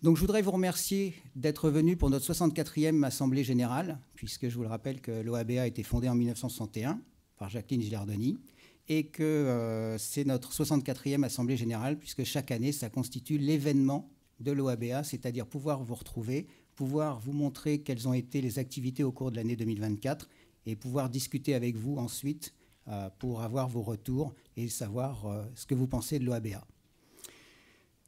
Donc je voudrais vous remercier d'être venu pour notre 64e Assemblée Générale, puisque je vous le rappelle que l'OABA a été fondée en 1961 par Jacqueline Gilardoni, et que c'est notre 64e Assemblée Générale, puisque chaque année, ça constitue l'événement de l'OABA, c'est-à-dire pouvoir vous retrouver, pouvoir vous montrer quelles ont été les activités au cours de l'année 2024, et pouvoir discuter avec vous ensuite pour avoir vos retours et savoir ce que vous pensez de l'OABA.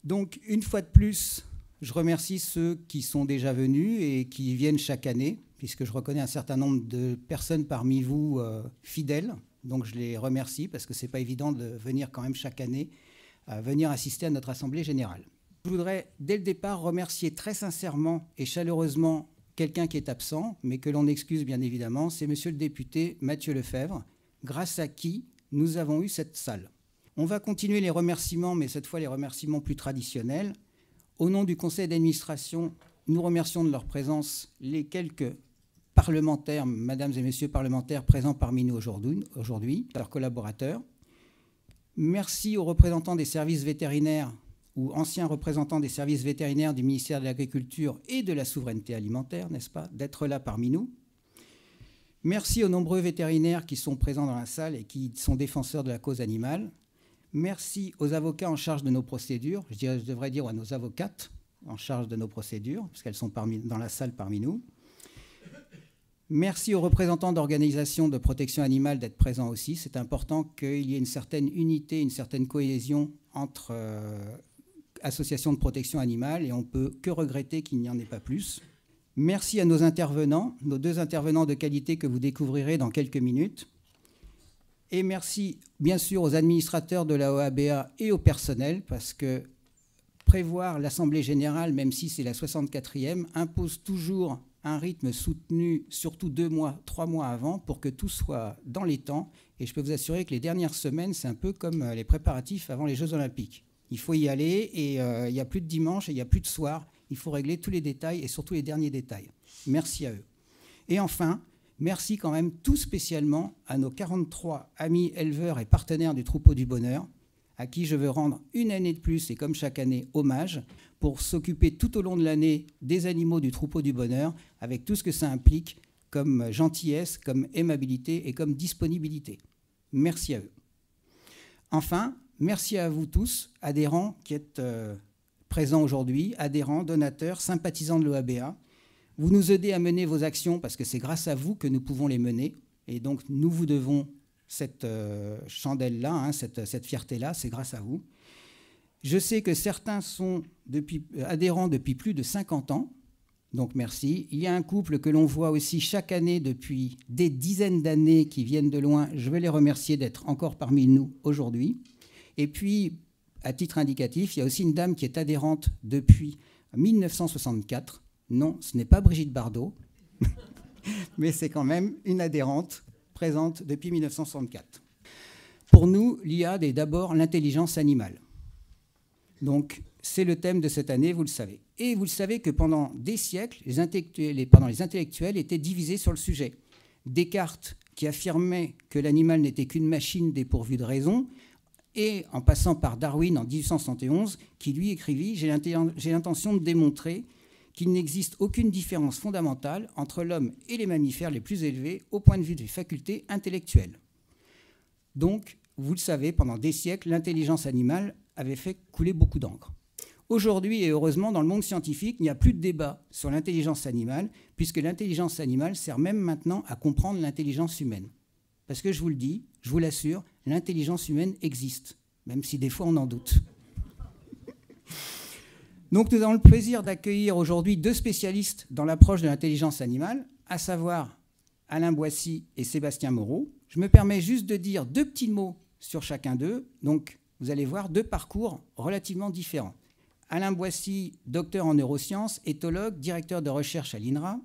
Donc, une fois de plus, je remercie ceux qui sont déjà venus et qui viennent chaque année, puisque je reconnais un certain nombre de personnes parmi vous fidèles. Donc je les remercie parce que ce n'est pas évident de venir quand même chaque année, venir assister à notre Assemblée Générale. Je voudrais dès le départ remercier très sincèrement et chaleureusement quelqu'un qui est absent, mais que l'on excuse bien évidemment, c'est monsieur le député Mathieu Lefebvre, grâce à qui nous avons eu cette salle. On va continuer les remerciements, mais cette fois les remerciements plus traditionnels. Au nom du conseil d'administration, nous remercions de leur présence les quelques parlementaires, mesdames et messieurs parlementaires présents parmi nous aujourd'hui, leurs collaborateurs. Merci aux représentants des services vétérinaires ou anciens représentants des services vétérinaires du ministère de l'Agriculture et de la Souveraineté alimentaire, n'est-ce pas, d'être là parmi nous. Merci aux nombreux vétérinaires qui sont présents dans la salle et qui sont défenseurs de la cause animale. Merci aux avocats en charge de nos procédures, je devrais dire à nos avocates en charge de nos procédures, parce qu'elles sont dans la salle parmi nous. Merci aux représentants d'organisations de protection animale d'être présents aussi. C'est important qu'il y ait une certaine unité, une certaine cohésion entre associations de protection animale, et on ne peut que regretter qu'il n'y en ait pas plus. Merci à nos intervenants, nos deux intervenants de qualité que vous découvrirez dans quelques minutes. Et merci, bien sûr, aux administrateurs de la OABA et au personnel, parce que prévoir l'Assemblée Générale, même si c'est la 64e, impose toujours un rythme soutenu, surtout 2 mois, 3 mois avant, pour que tout soit dans les temps. Et je peux vous assurer que les dernières semaines, c'est un peu comme les préparatifs avant les Jeux Olympiques. Il faut y aller, et il n'y a plus de dimanche et il n'y a plus de soir. Il faut régler tous les détails, et surtout les derniers détails. Merci à eux. Et enfin, merci quand même tout spécialement à nos 43 amis éleveurs et partenaires du Troupeau du Bonheur, à qui je veux rendre une année de plus, et comme chaque année, hommage, pour s'occuper tout au long de l'année des animaux du Troupeau du Bonheur, avec tout ce que ça implique comme gentillesse, comme aimabilité et comme disponibilité. Merci à eux. Enfin, merci à vous tous, adhérents qui êtes présents aujourd'hui, adhérents, donateurs, sympathisants de l'OABA. Vous nous aidez à mener vos actions parce que c'est grâce à vous que nous pouvons les mener. Et donc, nous vous devons cette chandelle-là, hein, cette fierté-là, c'est grâce à vous. Je sais que certains sont adhérents depuis plus de 50 ans, donc merci. Il y a un couple que l'on voit aussi chaque année depuis des dizaines d'années qui viennent de loin. Je veux les remercier d'être encore parmi nous aujourd'hui. Et puis, à titre indicatif, il y a aussi une dame qui est adhérente depuis 1964. Non, ce n'est pas Brigitte Bardot, mais c'est quand même une adhérente présente depuis 1964. Pour nous, l'IA est d'abord l'intelligence animale. Donc, c'est le thème de cette année, vous le savez. Et vous le savez que pendant des siècles, les intellectuels étaient divisés sur le sujet. Descartes, qui affirmait que l'animal n'était qu'une machine dépourvue de raison, et en passant par Darwin en 1871, qui lui écrivit « J'ai l'intention de démontrer qu'il n'existe aucune différence fondamentale entre l'homme et les mammifères les plus élevés au point de vue des facultés intellectuelles. » Donc, vous le savez, pendant des siècles, l'intelligence animale avait fait couler beaucoup d'encre. Aujourd'hui, et heureusement, dans le monde scientifique, il n'y a plus de débat sur l'intelligence animale, puisque l'intelligence animale sert même maintenant à comprendre l'intelligence humaine. Parce que je vous le dis, je vous l'assure, l'intelligence humaine existe, même si des fois on en doute. Donc nous avons le plaisir d'accueillir aujourd'hui 2 spécialistes dans l'approche de l'intelligence animale, à savoir Alain Boissy et Sébastien Moreau. Je me permets juste de dire 2 petits mots sur chacun d'eux. Donc vous allez voir 2 parcours relativement différents. Alain Boissy, docteur en neurosciences, éthologue, directeur de recherche à l'INRA,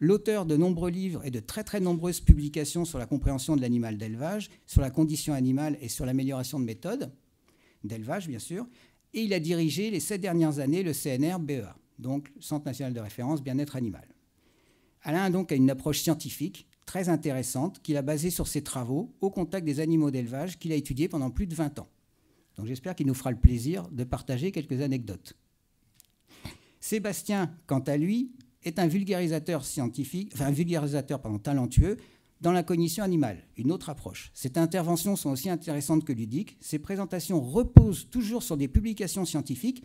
l'auteur de nombreux livres et de très très nombreuses publications sur la compréhension de l'animal d'élevage, sur la condition animale et sur l'amélioration de méthodes d'élevage, bien sûr. Et il a dirigé les 7 dernières années le CNR-BEA, donc Centre national de référence bien-être animal. Alain donc a une approche scientifique très intéressante qu'il a basée sur ses travaux au contact des animaux d'élevage qu'il a étudiés pendant plus de 20 ans. Donc j'espère qu'il nous fera le plaisir de partager quelques anecdotes. Sébastien, quant à lui, est un vulgarisateur scientifique, enfin un vulgarisateur talentueux dans la cognition animale, une autre approche. Ses interventions sont aussi intéressantes que ludiques. Ses présentations reposent toujours sur des publications scientifiques,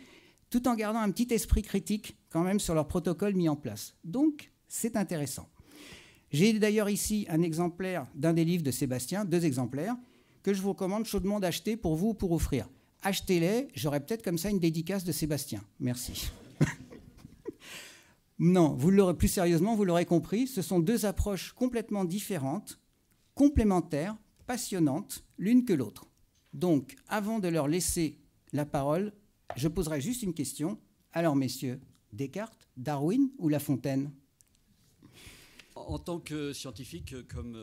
tout en gardant un petit esprit critique quand même sur leurs protocoles mis en place. Donc, c'est intéressant. J'ai d'ailleurs ici un exemplaire d'un des livres de Sébastien, 2 exemplaires, que je vous recommande chaudement d'acheter pour vous ou pour offrir. Achetez-les, j'aurai peut-être comme ça une dédicace de Sébastien. Merci. Non, plus sérieusement, vous l'aurez compris, ce sont 2 approches complètement différentes, complémentaires, passionnantes, l'une que l'autre. Donc, avant de leur laisser la parole, je poserai juste une question. Alors, messieurs, Descartes, Darwin ou La Fontaine ? En tant que scientifique, comme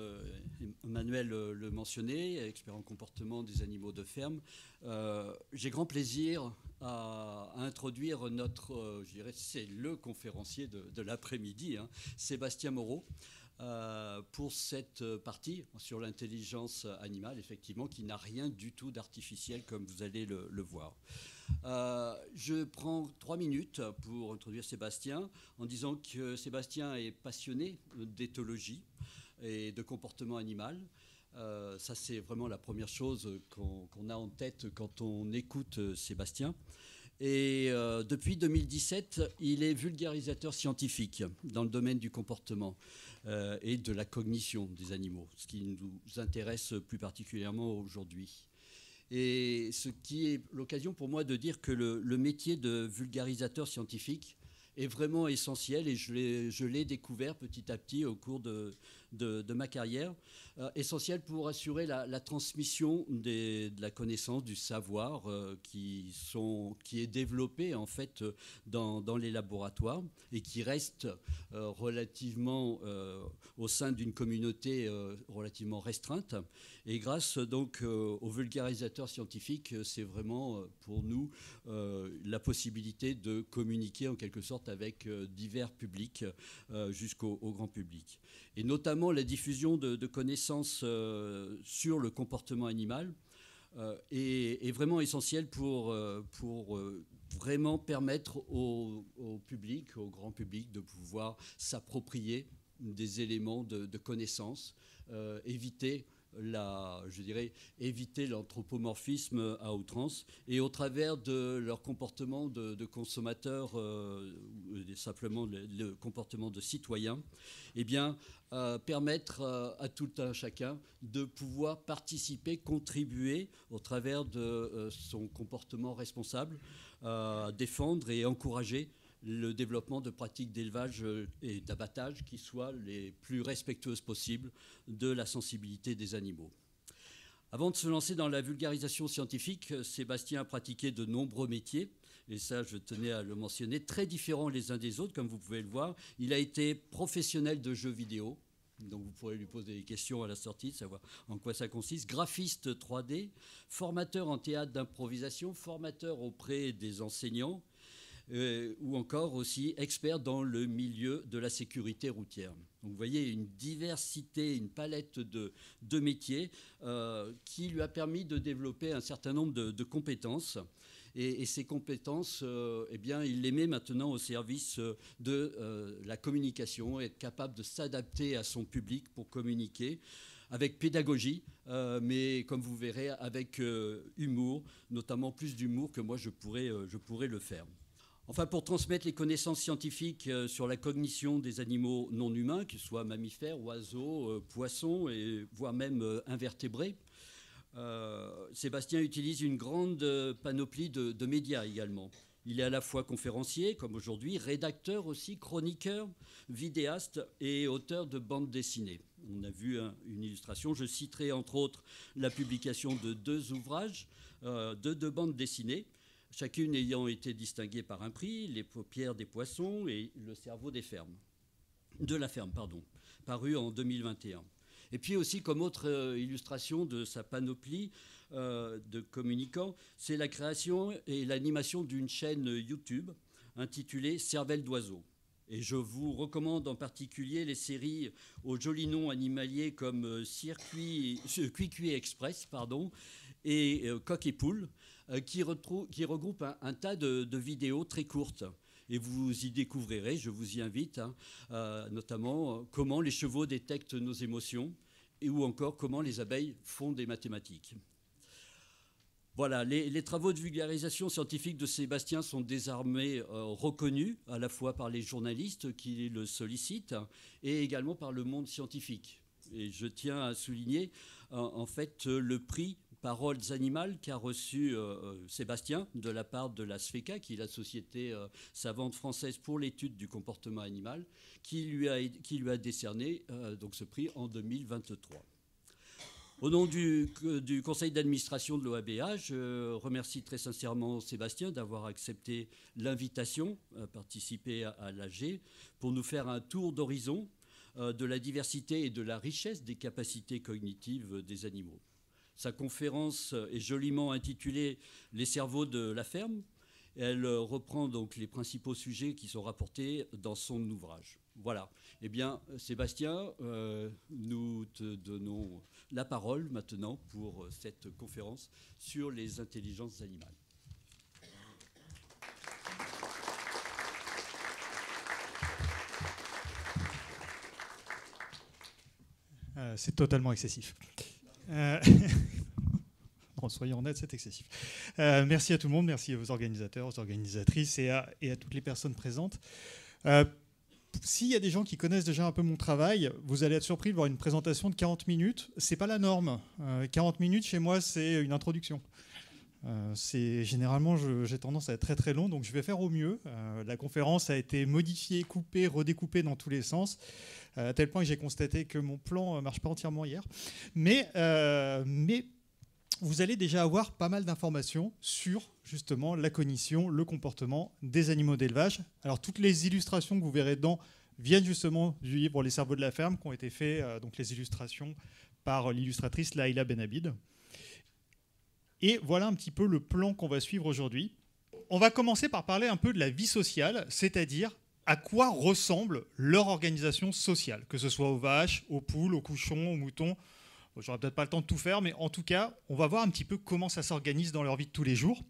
Emmanuel le mentionnait, expert en comportement des animaux de ferme, j'ai grand plaisir à introduire notre, je dirais, c'est le conférencier de l'après-midi, hein, Sébastien Moreau, pour cette partie sur l'intelligence animale, effectivement, qui n'a rien du tout d'artificiel, comme vous allez le voir. Je prends 3 minutes pour introduire Sébastien en disant que Sébastien est passionné d'éthologie et de comportement animal. Ça, c'est vraiment la première chose qu'on a en tête quand on écoute Sébastien. Et depuis 2017, il est vulgarisateur scientifique dans le domaine du comportement et de la cognition des animaux, ce qui nous intéresse plus particulièrement aujourd'hui. Et ce qui est l'occasion pour moi de dire que le métier de vulgarisateur scientifique est vraiment essentiel, et je l'ai découvert petit à petit au cours de ma carrière, essentiel pour assurer la transmission de la connaissance, du savoir qui est développé en fait dans les laboratoires et qui reste relativement au sein d'une communauté relativement restreinte. Et grâce donc aux vulgarisateurs scientifiques, c'est vraiment pour nous la possibilité de communiquer en quelque sorte avec divers publics jusqu'au grand public. Et notamment la diffusion de connaissances sur le comportement animal est vraiment essentielle pour vraiment permettre au public, au grand public, de pouvoir s'approprier des éléments de connaissances, éviter l'anthropomorphisme à outrance, et au travers de leur comportement de consommateurs, simplement le comportement de citoyens, eh bien, permettre à tout un chacun de pouvoir participer, contribuer au travers de son comportement responsable, défendre et encourager le développement de pratiques d'élevage et d'abattage qui soient les plus respectueuses possibles de la sensibilité des animaux. Avant de se lancer dans la vulgarisation scientifique, Sébastien a pratiqué de nombreux métiers, et ça je tenais à le mentionner, très différents les uns des autres, comme vous pouvez le voir. Il a été professionnel de jeux vidéo, donc vous pourrez lui poser des questions à la sortie, de savoir en quoi ça consiste, graphiste 3D, formateur en théâtre d'improvisation, formateur auprès des enseignants, ou encore aussi expert dans le milieu de la sécurité routière. Donc vous voyez une diversité, une palette de métiers qui lui a permis de développer un certain nombre de compétences. Et ces compétences, eh bien, il les met maintenant au service de la communication, être capable de s'adapter à son public pour communiquer avec pédagogie, mais comme vous verrez, avec humour, notamment plus d'humour que moi je pourrais le faire. Enfin, pour transmettre les connaissances scientifiques sur la cognition des animaux non humains, qu'ils soient mammifères, oiseaux, poissons, et voire même invertébrés, Sébastien utilise une grande panoplie de médias également. Il est à la fois conférencier, comme aujourd'hui, rédacteur aussi, chroniqueur, vidéaste et auteur de bandes dessinées. On a vu une illustration. Je citerai entre autres la publication de 2 ouvrages, de 2 bandes dessinées, chacune ayant été distinguée par un prix, Les paupières des poissons et Le cerveau de la ferme, paru en 2021. Et puis aussi, comme autre illustration de sa panoplie de communicants, c'est la création et l'animation d'une chaîne YouTube intitulée Cervelle d'oiseau. Et je vous recommande en particulier les séries aux jolis noms animaliers comme Cuicui Express et Coq et Poule, qui regroupe un tas de vidéos très courtes et vous y découvrirez, je vous y invite, notamment comment les chevaux détectent nos émotions ou encore comment les abeilles font des mathématiques. Voilà, les travaux de vulgarisation scientifique de Sébastien sont désormais reconnus à la fois par les journalistes qui le sollicitent et également par le monde scientifique. Et je tiens à souligner en fait le prix Paroles animales qu'a reçu Sébastien de la part de la SFECA, qui est la Société savante française pour l'étude du comportement animal, qui lui a décerné donc ce prix en 2023. Au nom du conseil d'administration de l'OABA, je remercie très sincèrement Sébastien d'avoir accepté l'invitation à participer à l'AG pour nous faire un tour d'horizon de la diversité et de la richesse des capacités cognitives des animaux. Sa conférence est joliment intitulée « Les cerveaux de la ferme ». Elle reprend donc les principaux sujets qui sont rapportés dans son ouvrage. Voilà. Eh bien, Sébastien, nous te donnons la parole maintenant pour cette conférence sur les intelligences animales. C'est totalement excessif. Bon, soyons honnêtes, c'est excessif. Merci à tout le monde, merci aux organisateurs, aux organisatrices et à toutes les personnes présentes. S'il y a des gens qui connaissent déjà un peu mon travail, vous allez être surpris de voir une présentation de 40 minutes. Ce n'est pas la norme. 40 minutes, chez moi, c'est une introduction. Généralement, j'ai tendance à être très très long, donc je vais faire au mieux. La conférence a été modifiée, coupée, redécoupée dans tous les sens, à tel point que j'ai constaté que mon plan ne marche pas entièrement hier. Mais vous allez déjà avoir pas mal d'informations sur justement la cognition, le comportement des animaux d'élevage. Alors toutes les illustrations que vous verrez dedans viennent justement du livre Les cerveaux de la ferme, qui ont été faites, donc les illustrations par l'illustratrice Laïla Benabid. Et voilà un petit peu le plan qu'on va suivre aujourd'hui. On va commencer par parler un peu de la vie sociale, c'est-à-dire à quoi ressemble leur organisation sociale, que ce soit aux vaches, aux poules, aux cochons, aux moutons. J'aurai peut-être pas le temps de tout faire, mais en tout cas, on va voir un petit peu comment ça s'organise dans leur vie de tous les jours.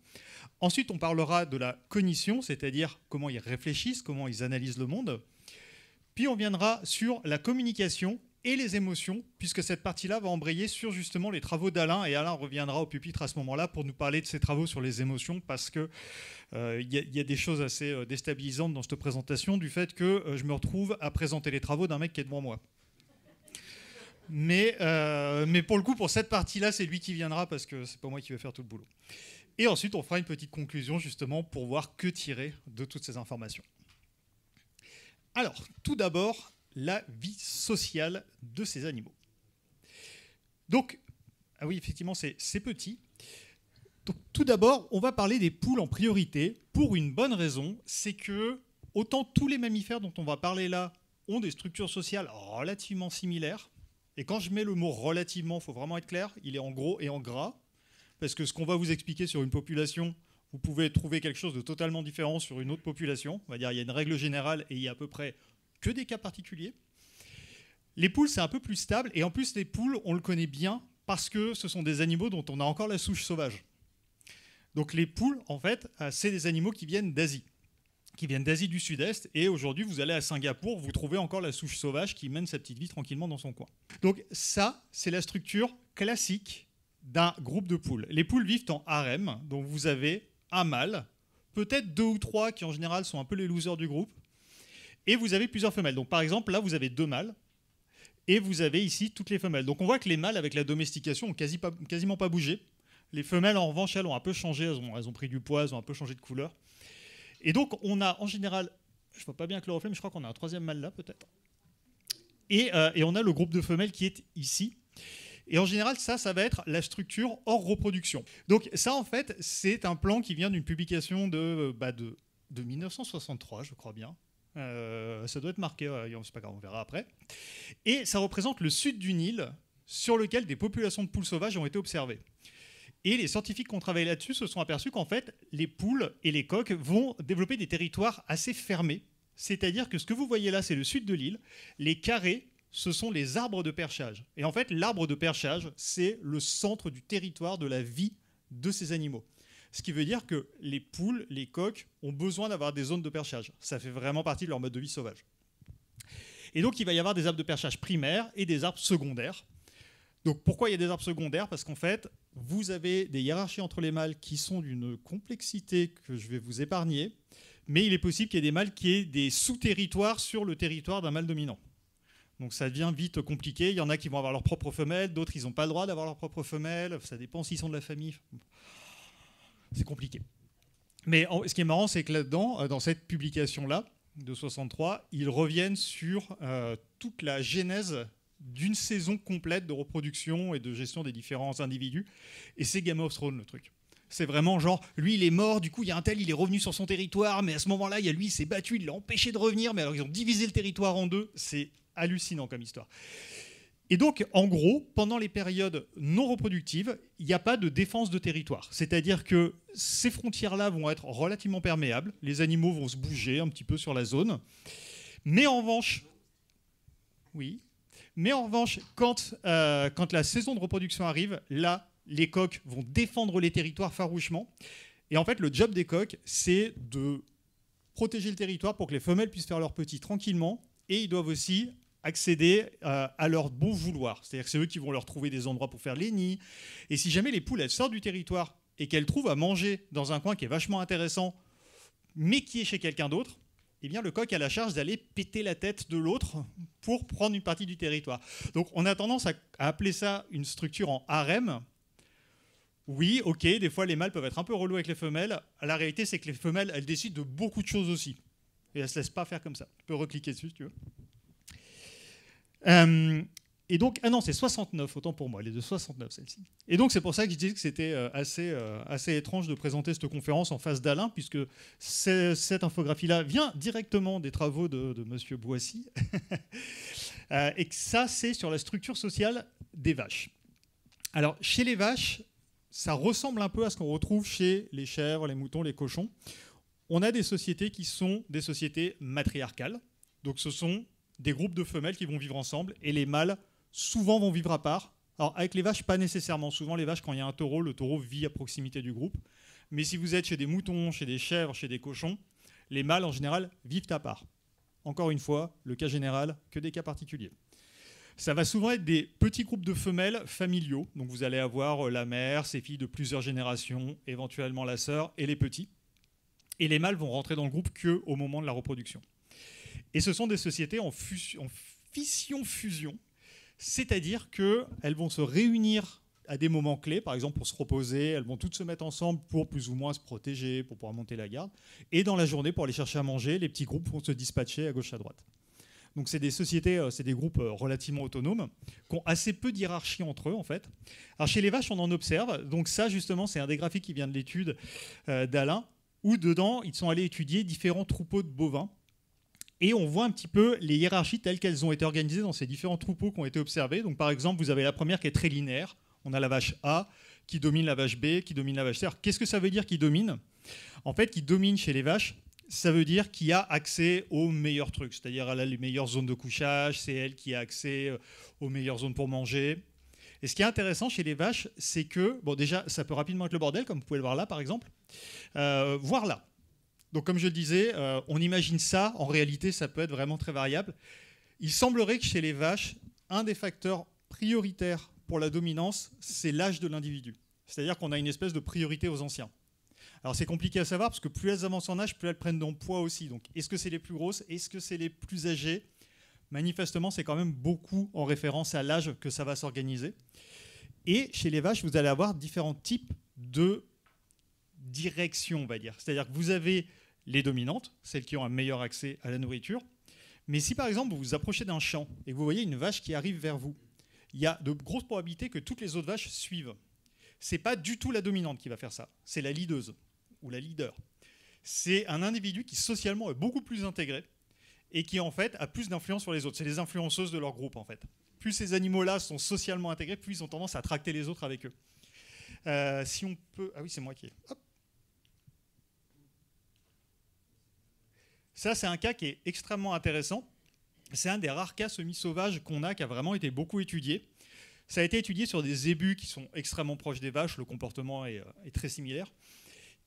Ensuite, on parlera de la cognition, c'est-à-dire comment ils réfléchissent, comment ils analysent le monde. Puis on viendra sur la communication et les émotions, puisque cette partie-là va embrayer sur justement les travaux d'Alain, et Alain reviendra au pupitre à ce moment-là pour nous parler de ses travaux sur les émotions, parce qu'il y a des choses assez déstabilisantes dans cette présentation, du fait que je me retrouve à présenter les travaux d'un mec qui est devant moi. Mais pour le coup, pour cette partie-là, c'est lui qui viendra parce que c'est pas moi qui vais faire tout le boulot. Et ensuite, on fera une petite conclusion justement pour voir que tirer de toutes ces informations. Alors, tout d'abord, la vie sociale de ces animaux. Donc, ah oui, effectivement, c'est petit. Donc, tout d'abord, on va parler des poules en priorité pour une bonne raison, c'est que autant tous les mammifères dont on va parler là ont des structures sociales relativement similaires. Et quand je mets le mot relativement, il faut vraiment être clair, il est en gros et en gras, parce que ce qu'on va vous expliquer sur une population, vous pouvez trouver quelque chose de totalement différent sur une autre population. On va dire il y a une règle générale et il y a à peu près que des cas particuliers. Les poules, c'est un peu plus stable, et en plus les poules, on le connaît bien parce que ce sont des animaux dont on a encore la souche sauvage. Donc les poules, en fait, c'est des animaux qui viennent d'Asie. Qui viennent d'Asie du Sud-Est, et aujourd'hui vous allez à Singapour, vous trouvez encore la souche sauvage qui mène sa petite vie tranquillement dans son coin. Donc ça, c'est la structure classique d'un groupe de poules. Les poules vivent en harem, donc vous avez un mâle, peut-être 2 ou 3 qui en général sont un peu les losers du groupe, et vous avez plusieurs femelles. Donc par exemple, là vous avez 2 mâles, et vous avez ici toutes les femelles. Donc on voit que les mâles, avec la domestication, ont quasiment pas bougé. Les femelles, en revanche, elles ont un peu changé, elles ont pris du poids, elles ont un peu changé de couleur. Et donc, on a en général, je ne vois pas bien avec le reflet, mais je crois qu'on a un 3e mâle là, peut-être. Et on a le groupe de femelles qui est ici. Et en général, ça va être la structure hors reproduction. Donc ça, en fait, c'est un plan qui vient d'une publication de 1963, je crois bien. Ça doit être marqué, c'est pas grave, on verra après. Et ça représente le sud du Nil, sur lequel des populations de poules sauvages ont été observées. Et les scientifiques qui ont travaillé là-dessus se sont aperçus qu'en fait, les poules et les coqs vont développer des territoires assez fermés. C'est-à-dire que ce que vous voyez là, c'est le sud de l'île. Les carrés, ce sont les arbres de perchage. Et en fait, l'arbre de perchage, c'est le centre du territoire de la vie de ces animaux. Ce qui veut dire que les poules, les coqs, ont besoin d'avoir des zones de perchage. Ça fait vraiment partie de leur mode de vie sauvage. Et donc, il va y avoir des arbres de perchage primaires et des arbres secondaires. Donc, pourquoi il y a des arbres secondaires? Parce qu'en fait, vous avez des hiérarchies entre les mâles qui sont d'une complexité que je vais vous épargner, mais il est possible qu'il y ait des mâles qui aient des sous-territoires sur le territoire d'un mâle dominant. Donc ça devient vite compliqué. Il y en a qui vont avoir leur propre femelle, d'autres, ils n'ont pas le droit d'avoir leur propre femelle. Ça dépend s'ils sont de la famille. C'est compliqué. Mais ce qui est marrant, c'est que là-dedans, dans cette publication-là, de 63, ils reviennent sur toute la genèse d'une saison complète de reproduction et de gestion des différents individus. Et c'est Game of Thrones, le truc. C'est vraiment genre, lui, il est mort, du coup, il y a un tel, il est revenu sur son territoire, mais à ce moment-là, il y a lui, il s'est battu, il l'a empêché de revenir, mais alors ils ont divisé le territoire en deux. C'est hallucinant comme histoire. Et donc, en gros, pendant les périodes non reproductives, il n'y a pas de défense de territoire. C'est-à-dire que ces frontières-là vont être relativement perméables, les animaux vont se bouger un petit peu sur la zone, mais en revanche, quand la saison de reproduction arrive, là, les coqs vont défendre les territoires farouchement. Et en fait, le job des coqs, c'est de protéger le territoire pour que les femelles puissent faire leurs petits tranquillement. Et ils doivent aussi accéder à leur bon vouloir. C'est-à-dire que c'est eux qui vont leur trouver des endroits pour faire les nids. Et si jamais les poules, elles sortent du territoire et qu'elles trouvent à manger dans un coin qui est vachement intéressant, mais qui est chez quelqu'un d'autre, eh bien, le coq a la charge d'aller péter la tête de l'autre pour prendre une partie du territoire. Donc, on a tendance à appeler ça une structure en harem. Oui, ok, des fois, les mâles peuvent être un peu relous avec les femelles. La réalité, c'est que les femelles, elles décident de beaucoup de choses aussi. Et elles ne se laissent pas faire comme ça. Tu peux recliquer dessus, si tu veux. Et donc, ah non, c'est 69, autant pour moi, elle est de 69, celle-ci. Et donc, c'est pour ça que je disais que c'était assez étrange de présenter cette conférence en face d'Alain, puisque cette infographie-là vient directement des travaux de M. Boissy, et que ça, c'est sur la structure sociale des vaches. Alors, chez les vaches, ça ressemble un peu à ce qu'on retrouve chez les chèvres, les moutons, les cochons. On a des sociétés qui sont des sociétés matriarcales, donc ce sont des groupes de femelles qui vont vivre ensemble, et les mâles souvent vont vivre à part. Alors avec les vaches, pas nécessairement. Souvent les vaches, quand il y a un taureau, le taureau vit à proximité du groupe. Mais si vous êtes chez des moutons, chez des chèvres, chez des cochons, les mâles en général vivent à part. Encore une fois, le cas général, que des cas particuliers. Ça va souvent être des petits groupes de femelles familiaux. Donc vous allez avoir la mère, ses filles de plusieurs générations, éventuellement la sœur et les petits. Et les mâles vont rentrer dans le groupe qu'au moment de la reproduction. Et ce sont des sociétés en fission-fusion. C'est-à-dire qu'elles vont se réunir à des moments clés, par exemple pour se reposer, elles vont toutes se mettre ensemble pour plus ou moins se protéger, pour pouvoir monter la garde. Et dans la journée, pour aller chercher à manger, les petits groupes vont se dispatcher à gauche à droite. Donc c'est des sociétés, c'est des groupes relativement autonomes, qui ont assez peu de hiérarchie entre eux en fait. Alors chez les vaches, on en observe. Donc ça justement, c'est un des graphiques qui vient de l'étude d'Alain, où dedans, ils sont allés étudier différents troupeaux de bovins. Et on voit un petit peu les hiérarchies telles qu'elles ont été organisées dans ces différents troupeaux qui ont été observés. Donc, par exemple, vous avez la première qui est très linéaire. On a la vache A qui domine la vache B, qui domine la vache C. Alors, qu'est-ce que ça veut dire qui domine? En fait, qui domine chez les vaches, ça veut dire qu'il y a accès aux meilleurs trucs. C'est-à-dire elle a les meilleures zones de couchage, c'est elle qui a accès aux meilleures zones pour manger. Et ce qui est intéressant chez les vaches, c'est que, bon, déjà, ça peut rapidement être le bordel, comme vous pouvez le voir là, par exemple. Voire là. Donc, comme je le disais, on imagine ça. En réalité, ça peut être vraiment très variable. Il semblerait que chez les vaches, un des facteurs prioritaires pour la dominance, c'est l'âge de l'individu. C'est-à-dire qu'on a une espèce de priorité aux anciens. Alors, c'est compliqué à savoir parce que plus elles avancent en âge, plus elles prennent en poids aussi. Donc, est-ce que c'est les plus grosses? Est-ce que c'est les plus âgées? Manifestement, c'est quand même beaucoup en référence à l'âge que ça va s'organiser. Et chez les vaches, vous allez avoir différents types de direction, on va dire. C'est-à-dire que vous avez les dominantes, celles qui ont un meilleur accès à la nourriture. Mais si par exemple vous vous approchez d'un champ et que vous voyez une vache qui arrive vers vous, il y a de grosses probabilités que toutes les autres vaches suivent. C'est pas du tout la dominante qui va faire ça, c'est la leaduse ou la leader. C'est un individu qui socialement est beaucoup plus intégré et qui en fait a plus d'influence sur les autres. C'est les influenceuses de leur groupe en fait. Plus ces animaux-là sont socialement intégrés, plus ils ont tendance à tracter les autres avec eux. Si on peut... Ah oui, c'est moi qui ai... Hop. Ça, c'est un cas qui est extrêmement intéressant. C'est un des rares cas semi-sauvages qu'on a, qui a vraiment été beaucoup étudié. Ça a été étudié sur des zébus qui sont extrêmement proches des vaches. Le comportement est très similaire.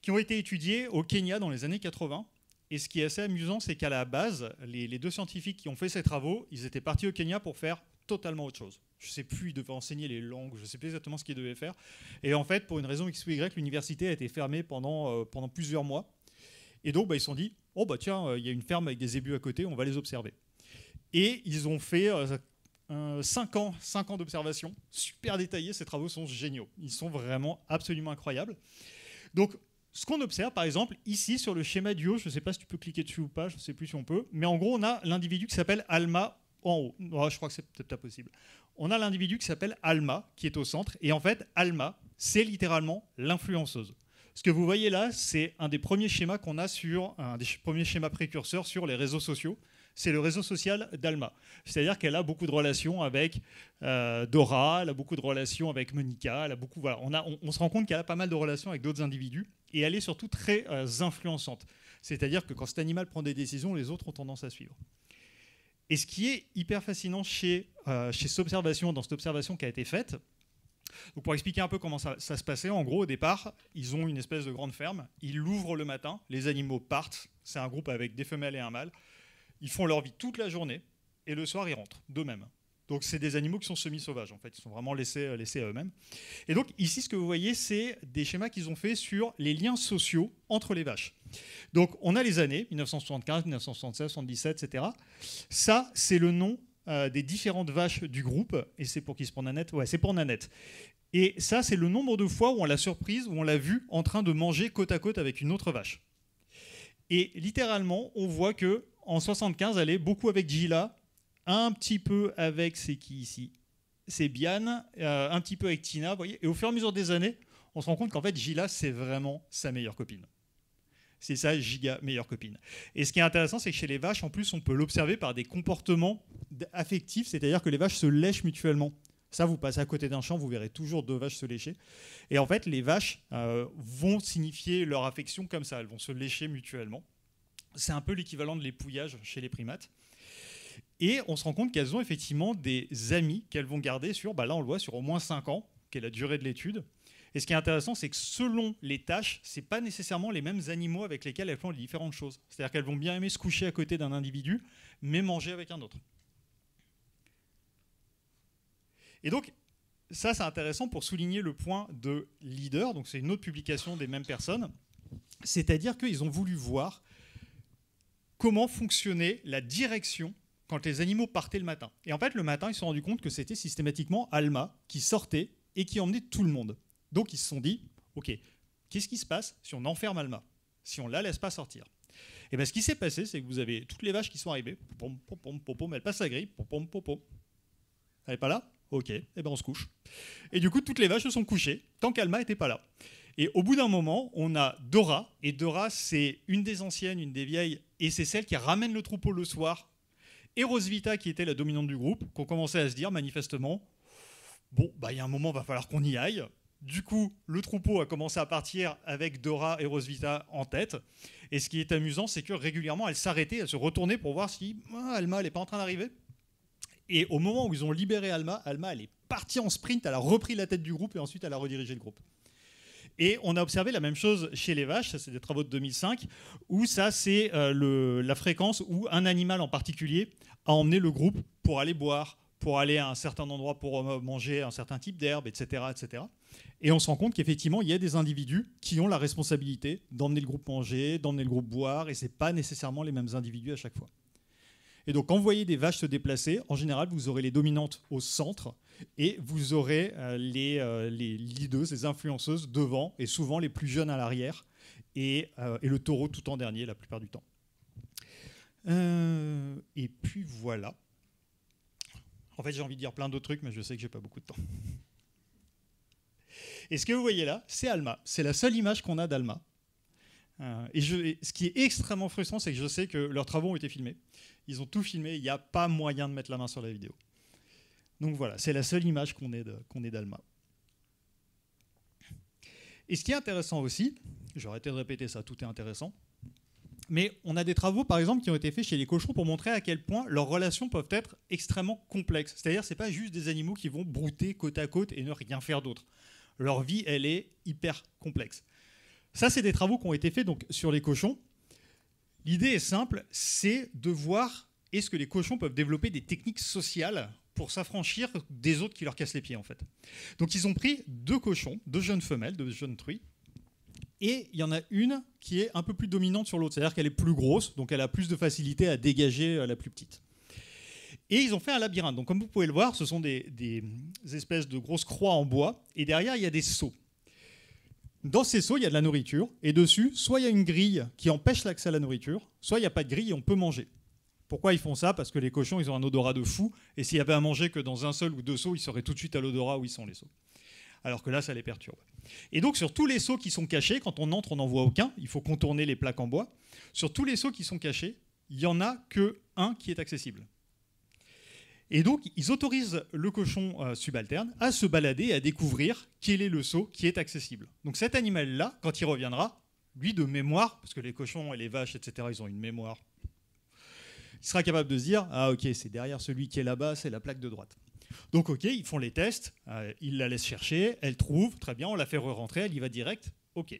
qui ont été étudiés au Kenya dans les années 80. Et ce qui est assez amusant, c'est qu'à la base, les deux scientifiques qui ont fait ces travaux, ils étaient partis au Kenya pour faire totalement autre chose. Je ne sais plus, ils devaient enseigner les langues, je ne sais plus exactement ce qu'ils devaient faire. Et en fait, pour une raison X ou Y, l'université a été fermée pendant plusieurs mois. Et donc, ils se sont dit, oh bah tiens, il y a une ferme avec des zébus à côté, on va les observer. Et ils ont fait 5 ans d'observation, super détaillés, ces travaux sont géniaux. Ils sont vraiment absolument incroyables. Donc, ce qu'on observe, par exemple, ici, sur le schéma du haut, je ne sais pas si tu peux cliquer dessus ou pas, je ne sais plus si on peut, mais en gros, on a l'individu qui s'appelle Alma en haut. Oh, je crois que c'est peut-être pas possible. On a l'individu qui s'appelle Alma, qui est au centre, et en fait, Alma, c'est littéralement l'influenceuse. Ce que vous voyez là, c'est un des premiers schémas qu'on a un des premiers schémas précurseurs sur les réseaux sociaux. C'est le réseau social d'Alma. C'est-à-dire qu'elle a beaucoup de relations avec Dora, elle a beaucoup de relations avec Monica, elle a beaucoup, voilà, on se rend compte qu'elle a pas mal de relations avec d'autres individus, et elle est surtout très influençante. C'est-à-dire que quand cet animal prend des décisions, les autres ont tendance à suivre. Et ce qui est hyper fascinant chez cette observation, dans cette observation qui a été faite, donc pour expliquer un peu comment ça se passait, en gros, au départ, ils ont une espèce de grande ferme, ils l'ouvrent le matin, les animaux partent, c'est un groupe avec des femelles et un mâle, ils font leur vie toute la journée, et le soir, ils rentrent d'eux-mêmes. Donc c'est des animaux qui sont semi-sauvages, en fait, ils sont vraiment laissés à eux-mêmes. Et donc ici, ce que vous voyez, c'est des schémas qu'ils ont fait sur les liens sociaux entre les vaches. Donc on a les années, 1975, 1976, 1977, etc. Ça, c'est le nom des différentes vaches du groupe, et c'est pour qui, c'est pour Nanette ? Ouais, c'est pour Nanette. Et ça, c'est le nombre de fois où on l'a surprise, où on l'a vue en train de manger côte à côte avec une autre vache. Et littéralement, on voit que en 75, elle est beaucoup avec Gila, un petit peu avec, c'est qui ici ? C'est Bian, un petit peu avec Tina, vous voyez. Et au fur et à mesure des années, on se rend compte qu'en fait, Gila, c'est vraiment sa meilleure copine. C'est sa giga meilleure copine. Et ce qui est intéressant, c'est que chez les vaches, en plus, on peut l'observer par des comportements affectifs, c'est-à-dire que les vaches se lèchent mutuellement. Ça, vous passez à côté d'un champ, vous verrez toujours 2 vaches se lécher. Et en fait, les vaches vont signifier leur affection comme ça, elles vont se lécher mutuellement. C'est un peu l'équivalent de l'épouillage chez les primates. Et on se rend compte qu'elles ont effectivement des amis qu'elles vont garder sur, là on le voit, sur au moins 5 ans, qui est la durée de l'étude. Et ce qui est intéressant, c'est que selon les tâches, ce n'est pas nécessairement les mêmes animaux avec lesquels elles font les différentes choses. C'est-à-dire qu'elles vont bien aimer se coucher à côté d'un individu, mais manger avec un autre. Et donc, ça, c'est intéressant pour souligner le point de leader. Donc, c'est une autre publication des mêmes personnes. C'est-à-dire qu'ils ont voulu voir comment fonctionnait la direction quand les animaux partaient le matin. Et en fait, le matin, ils se sont rendus compte que c'était systématiquement Alma qui sortait et qui emmenait tout le monde. Donc, ils se sont dit, OK, qu'est-ce qui se passe si on enferme Alma, si on ne la laisse pas sortir ? Et bien, ce qui s'est passé, c'est que vous avez toutes les vaches qui sont arrivées, pom, pom, pom, pom, pom, elles passent la grille, pom, pom, pom, pom. Elle n'est pas là ? OK, et ben on se couche. Et du coup, toutes les vaches se sont couchées tant qu'Alma n'était pas là. Et au bout d'un moment, on a Dora, et Dora, c'est une des anciennes, une des vieilles, et c'est celle qui ramène le troupeau le soir, et Rosvita, qui était la dominante du groupe, qu'on commençait à se dire manifestement, bon, il y a un moment, il va falloir qu'on y aille. Du coup, le troupeau a commencé à partir avec Dora et Rosvita en tête. Et ce qui est amusant, c'est que régulièrement, elle s'arrêtait, elle se retournait pour voir si Alma, elle n'est pas en train d'arriver. Et au moment où ils ont libéré Alma, elle est partie en sprint, elle a repris la tête du groupe et ensuite elle a redirigé le groupe. Et on a observé la même chose chez les vaches, ça c'est des travaux de 2005, où ça c'est la fréquence où un animal en particulier a emmené le groupe pour aller boire, pour aller à un certain endroit pour manger un certain type d'herbe, etc., etc. Et on se rend compte qu'effectivement, il y a des individus qui ont la responsabilité d'emmener le groupe manger, d'emmener le groupe boire, et ce n'est pas nécessairement les mêmes individus à chaque fois. Et donc, quand vous voyez des vaches se déplacer, en général, vous aurez les dominantes au centre et vous aurez les leaders, les influenceuses devant et souvent les plus jeunes à l'arrière et le taureau tout en dernier la plupart du temps. Et puis voilà. En fait, j'ai envie de dire plein d'autres trucs, mais je sais que j'ai pas beaucoup de temps. Et ce que vous voyez là, c'est Alma. C'est la seule image qu'on a d'Alma. Et ce qui est extrêmement frustrant, c'est que je sais que leurs travaux ont été filmés. Ils ont tout filmé, il n'y a pas moyen de mettre la main sur la vidéo. Donc voilà, c'est la seule image qu'on ait d'Alma. Et ce qui est intéressant aussi, je vais arrêter de répéter ça, tout est intéressant, mais on a des travaux, par exemple, qui ont été faits chez les cochons pour montrer à quel point leurs relations peuvent être extrêmement complexes. C'est-à-dire que ce n'est pas juste des animaux qui vont brouter côte à côte et ne rien faire d'autre. Leur vie, elle est hyper complexe. Ça, c'est des travaux qui ont été faits donc, sur les cochons. L'idée est simple, c'est de voir est-ce que les cochons peuvent développer des techniques sociales pour s'affranchir des autres qui leur cassent les pieds, en fait. Donc, ils ont pris 2 cochons, 2 jeunes femelles, 2 jeunes truies, et il y en a une qui est un peu plus dominante sur l'autre, c'est-à-dire qu'elle est plus grosse, donc elle a plus de facilité à dégager la plus petite. Et ils ont fait un labyrinthe. Donc, comme vous pouvez le voir, ce sont des espèces de grosses croix en bois, et derrière, il y a des seaux. Dans ces seaux, il y a de la nourriture, et dessus, soit il y a une grille qui empêche l'accès à la nourriture, soit il n'y a pas de grille et on peut manger. Pourquoi ils font ça? Parce que les cochons, ils ont un odorat de fou, et s'il y avait à manger que dans un seul ou 2 seaux, ils seraient tout de suite à l'odorat où ils sont, les seaux. Alors que là, ça les perturbe. Et donc, sur tous les seaux qui sont cachés, quand on entre, on n'en voit aucun, il faut contourner les plaques en bois. Sur tous les seaux qui sont cachés, il n'y en a qu'un qui est accessible. Et donc, ils autorisent le cochon subalterne à se balader et à découvrir quel est le seau qui est accessible. Donc cet animal-là, quand il reviendra, lui de mémoire, parce que les cochons et les vaches, etc., ils ont une mémoire, il sera capable de se dire « Ah ok, c'est derrière celui qui est là-bas, c'est la plaque de droite ». Donc ok, ils font les tests, ils la laissent chercher, elle trouve, très bien, on la fait re-rentrer, elle y va direct, ok.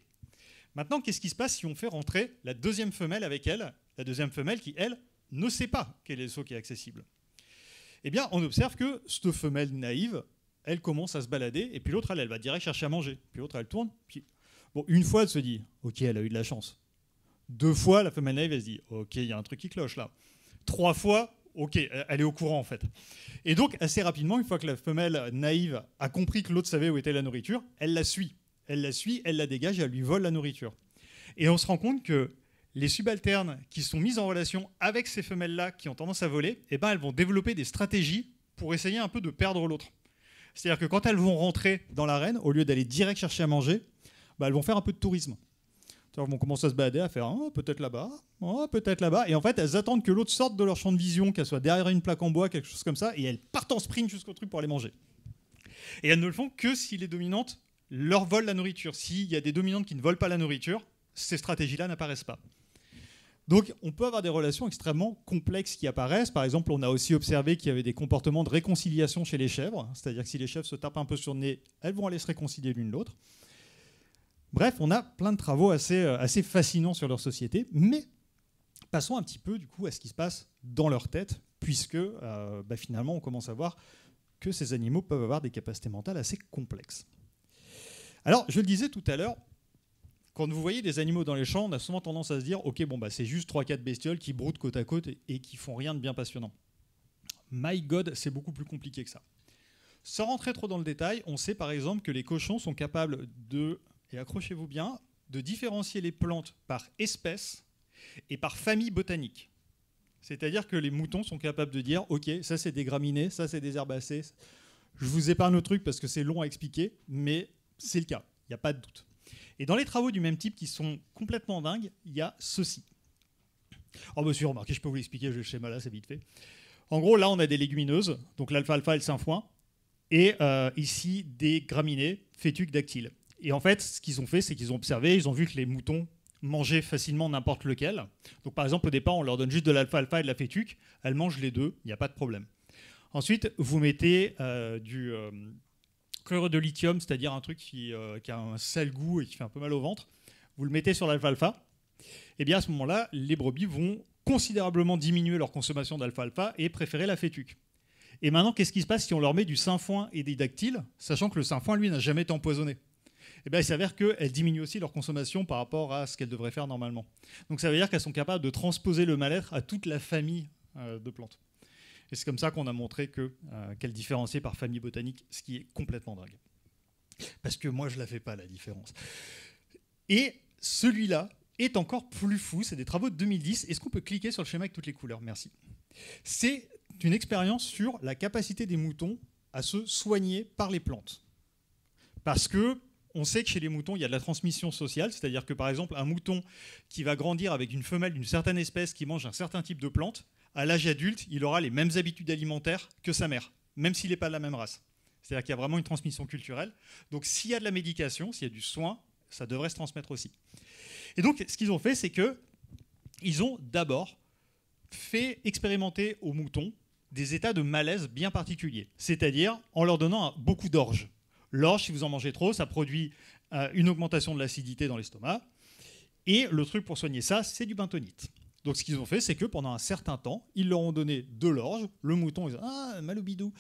Maintenant, qu'est-ce qui se passe si on fait rentrer la deuxième femelle avec elle, la deuxième femelle qui, elle, ne sait pas quel est le seau qui est accessible? Eh bien, on observe que cette femelle naïve, elle commence à se balader, et puis l'autre, elle va direct chercher à manger. Puis l'autre, elle tourne. Puis... Bon, une fois, elle se dit, ok, elle a eu de la chance. 2 fois, la femelle naïve, elle se dit, ok, il y a un truc qui cloche là. 3 fois, ok, elle est au courant en fait. Et donc, assez rapidement, une fois que la femelle naïve a compris que l'autre savait où était la nourriture, elle la suit. Elle la suit, elle la dégage et elle lui vole la nourriture. Et on se rend compte que les subalternes qui sont mises en relation avec ces femelles-là qui ont tendance à voler, eh ben, elles vont développer des stratégies pour essayer un peu de perdre l'autre. C'est-à-dire que quand elles vont rentrer dans l'arène, au lieu d'aller direct chercher à manger, bah, elles vont faire un peu de tourisme. Elles vont commencer à se balader, à faire peut-être là-bas, peut-être là-bas. Et en fait, elles attendent que l'autre sorte de leur champ de vision, qu'elle soit derrière une plaque en bois, quelque chose comme ça, et elles partent en sprint jusqu'au truc pour aller manger. Et elles ne le font que si les dominantes leur volent la nourriture. S'il y a des dominantes qui ne volent pas la nourriture, ces stratégies-là n'apparaissent pas. Donc, on peut avoir des relations extrêmement complexes qui apparaissent. Par exemple, on a aussi observé qu'il y avait des comportements de réconciliation chez les chèvres. C'est-à-dire que si les chèvres se tapent un peu sur le nez, elles vont aller se réconcilier l'une l'autre. Bref, on a plein de travaux assez fascinants sur leur société. Mais passons un petit peu, du coup, à ce qui se passe dans leur tête, puisque finalement, on commence à voir que ces animaux peuvent avoir des capacités mentales assez complexes. Alors, je le disais tout à l'heure, quand vous voyez des animaux dans les champs, on a souvent tendance à se dire « Ok, bon, c'est juste 3-4 bestioles qui broutent côte à côte et qui font rien de bien passionnant. » My God, c'est beaucoup plus compliqué que ça. Sans rentrer trop dans le détail, on sait par exemple que les cochons sont capables de, et accrochez-vous bien, de différencier les plantes par espèce et par famille botanique. C'est-à-dire que les moutons sont capables de dire « Ok, ça c'est des graminées, ça c'est des herbacées. » Je vous épargne le truc parce que c'est long à expliquer, mais c'est le cas, il n'y a pas de doute. Et dans les travaux du même type qui sont complètement dingues, il y a ceci. Oh monsieur, remarquez, je peux vous l'expliquer, j'ai le schéma là, c'est vite fait. En gros, là, on a des légumineuses, donc l'alfalfa et le sainfoin, et ici, des graminées, fétuques, dactyles. Et en fait, ce qu'ils ont fait, c'est qu'ils ont observé, ils ont vu que les moutons mangeaient facilement n'importe lequel. Donc par exemple, au départ, on leur donne juste de l'alfalfa et de la fétuque, elles mangent les deux, il n'y a pas de problème. Ensuite, vous mettez du... chlorure de lithium, c'est-à-dire un truc qui a un sale goût et qui fait un peu mal au ventre, vous le mettez sur l'alfalfa, et bien à ce moment-là, les brebis vont considérablement diminuer leur consommation d'alfalfa et préférer la fétuque. Et maintenant, qu'est-ce qui se passe si on leur met du sainfoin et des dactyles, sachant que le sainfoin, lui, n'a jamais été empoisonné? Et bien, il s'avère qu'elles diminuent aussi leur consommation par rapport à ce qu'elles devraient faire normalement. Donc ça veut dire qu'elles sont capables de transposer le mal-être à toute la famille de plantes. Et c'est comme ça qu'on a montré qu'elle différenciait par famille botanique, ce qui est complètement dingue. Parce que moi, je ne la fais pas, la différence. Et celui-là est encore plus fou. C'est des travaux de 2010. Est-ce qu'on peut cliquer sur le schéma avec toutes les couleurs? Merci. C'est une expérience sur la capacité des moutons à se soigner par les plantes. Parce que on sait que chez les moutons, il y a de la transmission sociale, c'est-à-dire que, par exemple, un mouton qui va grandir avec une femelle d'une certaine espèce qui mange un certain type de plante, à l'âge adulte, il aura les mêmes habitudes alimentaires que sa mère, même s'il n'est pas de la même race. C'est-à-dire qu'il y a vraiment une transmission culturelle. Donc s'il y a de la médication, s'il y a du soin, ça devrait se transmettre aussi. Et donc ce qu'ils ont fait, c'est qu'ils ont d'abord fait expérimenter aux moutons des états de malaise bien particuliers, c'est-à-dire en leur donnant beaucoup d'orge. L'orge, si vous en mangez trop, ça produit une augmentation de l'acidité dans l'estomac. Et le truc pour soigner ça, c'est du bentonite. Donc ce qu'ils ont fait, c'est que pendant un certain temps, ils leur ont donné de l'orge. Le mouton, ils disaient « Ah, mal au bidou ».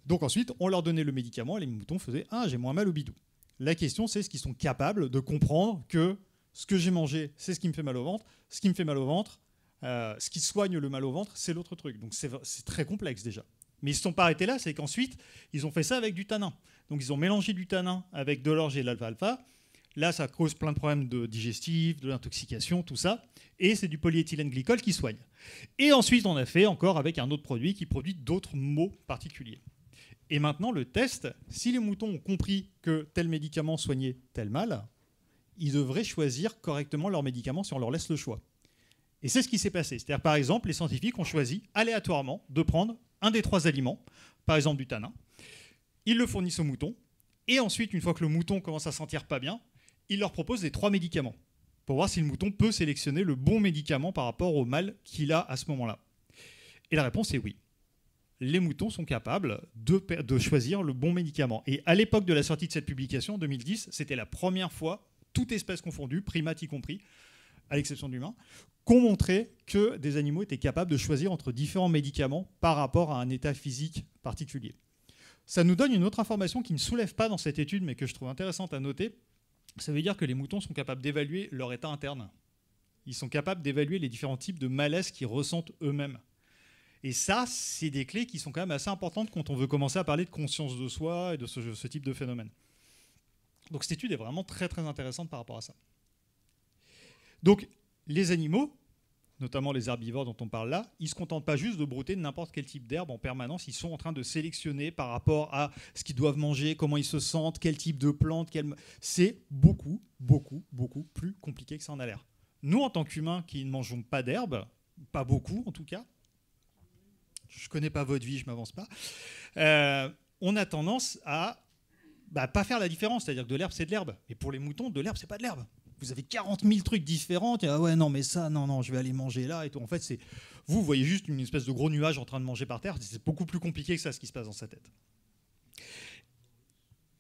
Donc ensuite, on leur donnait le médicament et les moutons faisaient « Ah, j'ai moins mal au bidou ». La question, c'est est-ce qu'ils sont capables de comprendre que ce que j'ai mangé, c'est ce qui me fait mal au ventre. Ce qui me fait mal au ventre, ce qui soigne le mal au ventre, c'est l'autre truc. Donc c'est très complexe déjà. Mais ils ne se sont pas arrêtés là, c'est qu'ensuite, ils ont fait ça avec du tanin. Donc ils ont mélangé du tanin avec de l'orge et de l'alfalfa. Là, ça cause plein de problèmes de digestif, de l'intoxication, tout ça. Et c'est du polyéthylène glycol qui soigne. Et ensuite, on a fait encore avec un autre produit qui produit d'autres maux particuliers. Et maintenant, le test, si les moutons ont compris que tel médicament soignait tel mal, ils devraient choisir correctement leur médicament si on leur laisse le choix. Et c'est ce qui s'est passé. C'est-à-dire, par exemple, les scientifiques ont choisi aléatoirement de prendre un des 3 aliments, par exemple du tanin. Ils le fournissent aux moutons. Et ensuite, une fois que le mouton commence à se sentir pas bien, ils leur proposent les 3 médicaments pour voir si le mouton peut sélectionner le bon médicament par rapport au mal qu'il a à ce moment-là. Et la réponse est oui. Les moutons sont capables de choisir le bon médicament. Et à l'époque de la sortie de cette publication, en 2010, c'était la première fois, toute espèce confondue, primates y compris, à l'exception de l'humain, qu'on montrait que des animaux étaient capables de choisir entre différents médicaments par rapport à un état physique particulier. Ça nous donne une autre information qui ne soulève pas dans cette étude, mais que je trouve intéressante à noter. Ça veut dire que les moutons sont capables d'évaluer leur état interne. Ils sont capables d'évaluer les différents types de malaise qu'ils ressentent eux-mêmes. Et ça, c'est des clés qui sont quand même assez importantes quand on veut commencer à parler de conscience de soi et de ce type de phénomène. Donc cette étude est vraiment très très intéressante par rapport à ça. Donc les animaux, notamment les herbivores dont on parle là, ils ne se contentent pas juste de brouter n'importe quel type d'herbe en permanence, ils sont en train de sélectionner par rapport à ce qu'ils doivent manger, comment ils se sentent, quel type de plante, c'est beaucoup, beaucoup, beaucoup plus compliqué que ça en a l'air. Nous, en tant qu'humains qui ne mangeons pas d'herbe, pas beaucoup en tout cas, je ne connais pas votre vie, je ne m'avance pas, on a tendance à pas faire la différence, c'est-à-dire que de l'herbe, c'est de l'herbe. Et pour les moutons, de l'herbe, c'est pas de l'herbe. Vous avez 40 000 trucs différents. Ah ouais, non, mais ça, non, je vais aller manger là. Et tout. En fait, vous voyez juste une espèce de gros nuage en train de manger par terre. C'est beaucoup plus compliqué que ça, ce qui se passe dans sa tête.